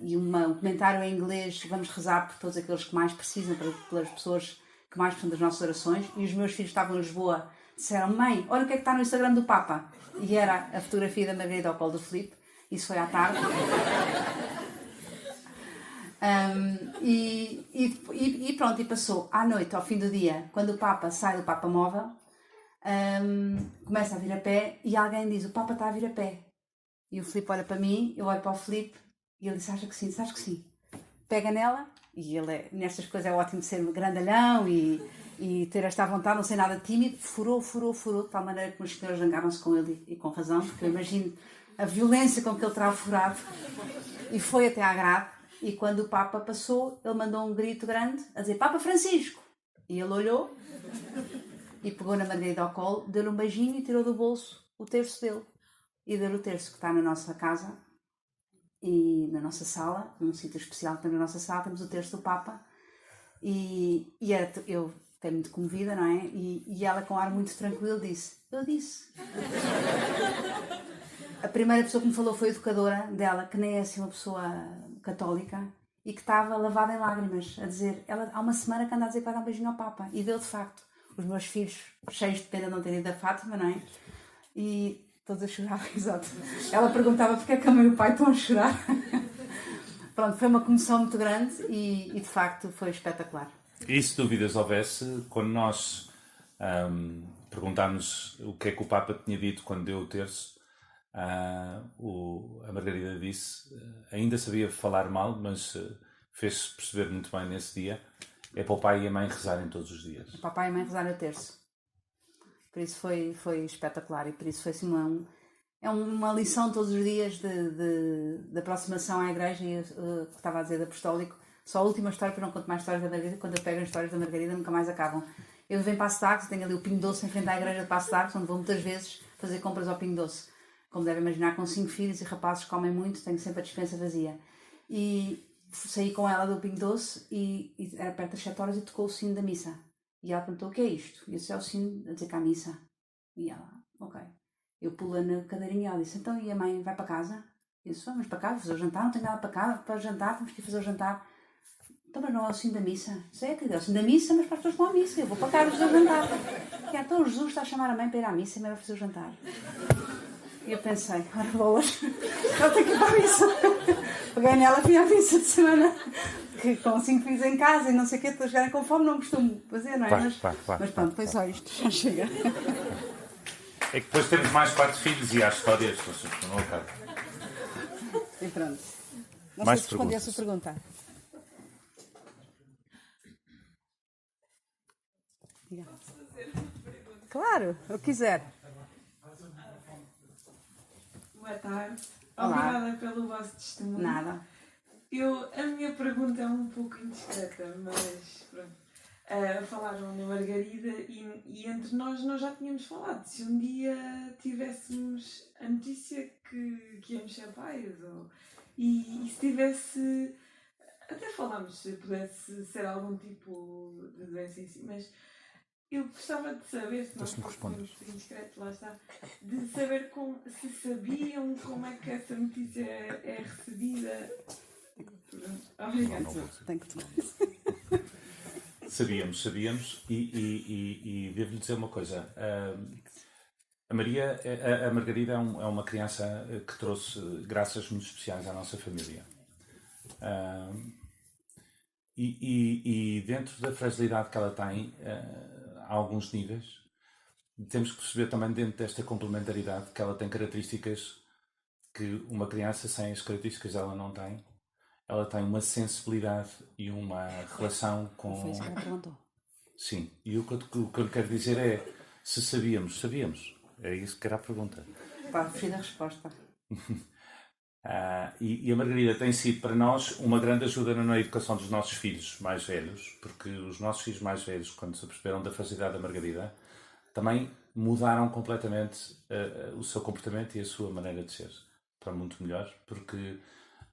e um comentário em inglês: vamos rezar por todos aqueles que mais precisam, pelas pessoas que mais precisam das nossas orações. E os meus filhos estavam em Lisboa, disseram: mãe, olha o que é que está no Instagram do Papa. E era a fotografia da Margarida ao colo do Filipe. Isso foi à tarde. E pronto, e passou à noite, ao fim do dia, quando o Papa sai do Papa Móvel, começa a vir a pé e alguém diz: o Papa está a vir a pé. E o Filipe olha para mim, eu olho para o Filipe e ele diz: acha que sim. Pega nela, e ele nestas coisas é ótimo de ser grandalhão e ter esta vontade, não ser nada tímido. Furou, de tal maneira que meus senhores zangaram-se com ele, e com razão, porque eu imagino a violência com que ele terá furado. E foi até à grade. E quando o Papa passou, ele mandou um grito grande a dizer: Papa Francisco! E ele olhou e pegou na Margarida ao colo, deu-lhe um beijinho e tirou do bolso o terço dele. E deu-lhe o terço que está na nossa casa e na nossa sala, num sítio especial que temos na nossa sala, temos o terço do Papa. Eu fiquei muito comovida, não é? E ela, com um ar muito tranquilo, disse: eu disse. A primeira pessoa que me falou foi a educadora dela, que nem é assim uma pessoa católica, e que estava lavada em lágrimas, a dizer: há uma semana que anda a dizer que vai dar um beijinho ao Papa. E deu, de facto. Os meus filhos, cheios de pena de não terem ido a Fátima, não é? E todos a chorar, exato. Ela perguntava: porquê é que a mãe e o pai estão a chorar? Pronto, foi uma comoção muito grande e de facto foi espetacular. E se dúvidas houvesse, quando nós perguntámos o que é que o Papa tinha dito quando deu o terço, a Margarida disse, ainda sabia falar mal, mas fez-se perceber muito bem nesse dia: é para o pai e a mãe rezarem todos os dias. O papai e a mãe rezarem o terço. Por isso foi espetacular e por isso foi assim uma lição todos os dias de aproximação à igreja. E que estava a dizer de apostólico, só a última história, porque não conto mais histórias da Margarida. Quando eu pego as histórias da Margarida nunca mais acabam. Eu vivo em Passo de Arcos, tenho ali o Pingo Doce em frente à igreja de Passo de Arcos, onde vou muitas vezes fazer compras ao Pingo Doce. Como devem imaginar, com 5 filhos e rapazes que comem muito, tenho sempre a despensa vazia. E saí com ela do Pingo Doce e era perto das 7 horas e tocou o sino da missa. E ela perguntou: o que é isto? E eu disse: é o sino a dizer que há missa. E ela: ok. Eu pulei na cadeirinha e ela disse: então, e a mãe vai para casa? Eu disse: vamos para casa fazer o jantar, não tenho nada para casa, para jantar, temos que ir fazer o jantar. Então, mas não é o sino da missa? Isso é, querido, é o sino da missa, mas para as pessoas que vão à missa. Eu vou para casa fazer o jantar. E então o Jesus está a chamar a mãe para ir à missa e a mãe vai fazer o jantar. E eu pensei: ora bolas, ela tem que ir para a missa. Peguei nela e fui à missa de semana, que com 5 filhos em casa e não sei o quê, estou a chegar com fome, não costumo fazer, não é? Mas pronto, foi só isto, já chega. É que depois temos mais 4 filhos e há histórias, não acaba. E pronto. Não Mais sei se respondi a sua pergunta. Diga. Posso fazer uma pergunta? Claro, eu quiser. Boa tarde. Olá. Obrigada pelo vosso testemunho. Nada. A minha pergunta é um pouco indiscreta, mas pronto. Falaram na Margarida e entre nós já tínhamos falado. Se um dia tivéssemos a notícia que íamos ser pais, e se tivesse... Até falámos se pudesse ser algum tipo de doença em si, mas eu gostava de saber, se não fosse indiscreto, lá está, de saber se sabiam como é que essa notícia é recebida Obrigada. Tem que tomar. Sabíamos, e devo-lhe dizer uma coisa. A Margarida é uma criança que trouxe graças muito especiais à nossa família. E dentro da fragilidade que ela tem, há alguns níveis, temos que perceber também dentro desta complementaridade que ela tem características que uma criança sem as características dela não tem. Ela tem uma sensibilidade e uma relação com... Foi isso que ela perguntou. Sim, e o que eu lhe quero dizer é, se sabíamos. É isso que era a pergunta. Pá, fugir da resposta. E a Margarida tem sido para nós uma grande ajuda na educação dos nossos filhos mais velhos, porque os nossos filhos mais velhos, quando se aperceberam da fragilidade da Margarida, também mudaram completamente o seu comportamento e a sua maneira de ser, para muito melhor, porque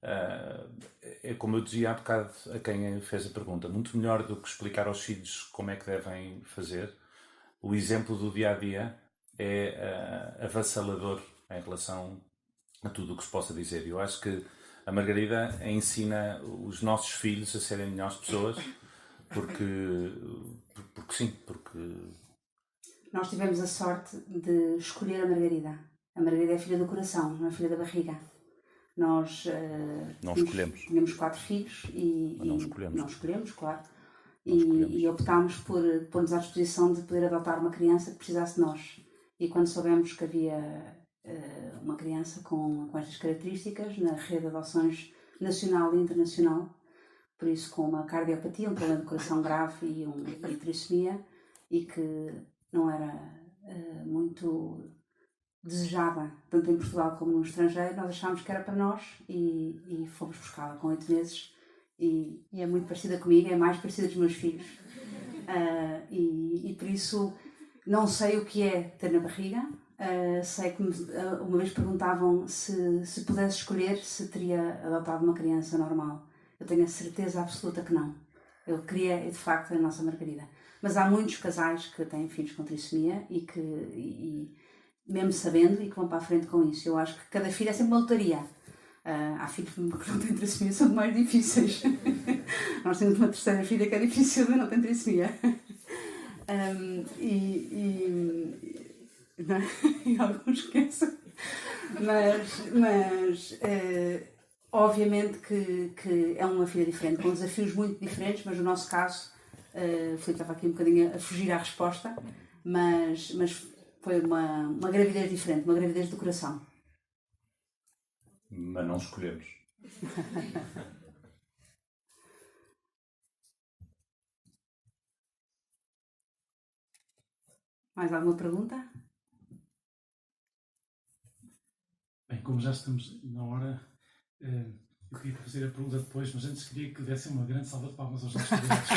é como eu dizia há bocado a quem fez a pergunta, muito melhor do que explicar aos filhos como é que devem fazer, o exemplo do dia-a-dia é avassalador em relação a tudo o que se possa dizer. Eu acho que a Margarida ensina os nossos filhos a serem melhores pessoas, porque sim, porque... Nós tivemos a sorte de escolher a Margarida. A Margarida é filha do coração, não é filha da barriga. Nós Não escolhemos. Tínhamos 4 filhos Mas não escolhemos. Não escolhemos, claro. Não escolhemos. E optámos por pôr-nos à disposição de poder adotar uma criança que precisasse de nós. E quando soubemos que havia uma criança com estas características na rede de adoções nacional e internacional, por isso com uma cardiopatia, um problema de coração grave e uma trissomia, e que não era muito desejada, tanto em Portugal como no estrangeiro, nós achámos que era para nós e fomos buscá-la com 8 meses e é muito parecida comigo, é mais parecida dos meus filhos. E por isso não sei o que é ter na barriga. Sei que uma vez perguntavam se pudesse escolher se teria adotado uma criança normal. Eu tenho a certeza absoluta que não. Eu queria, de facto, a nossa Margarida. Mas há muitos casais que têm filhos com trissomia e mesmo sabendo, e que vão para a frente com isso. Eu acho que cada filho é sempre uma lotaria. Há filhos que não têm trissomia, são mais difíceis. Nós temos uma terceira filha que é difícil, mas não tem trissomia. E alguns esquecem. Mas obviamente que é uma filha diferente, com desafios muito diferentes, mas no nosso caso, Filipe estava aqui um bocadinho a fugir à resposta, mas foi uma gravidez diferente, uma gravidez do coração. Mas não escolhemos. Mais alguma pergunta? Bem, como já estamos na hora, eu queria fazer a pergunta depois, mas antes queria que dessem uma grande salva de palmas aos nossos convidados.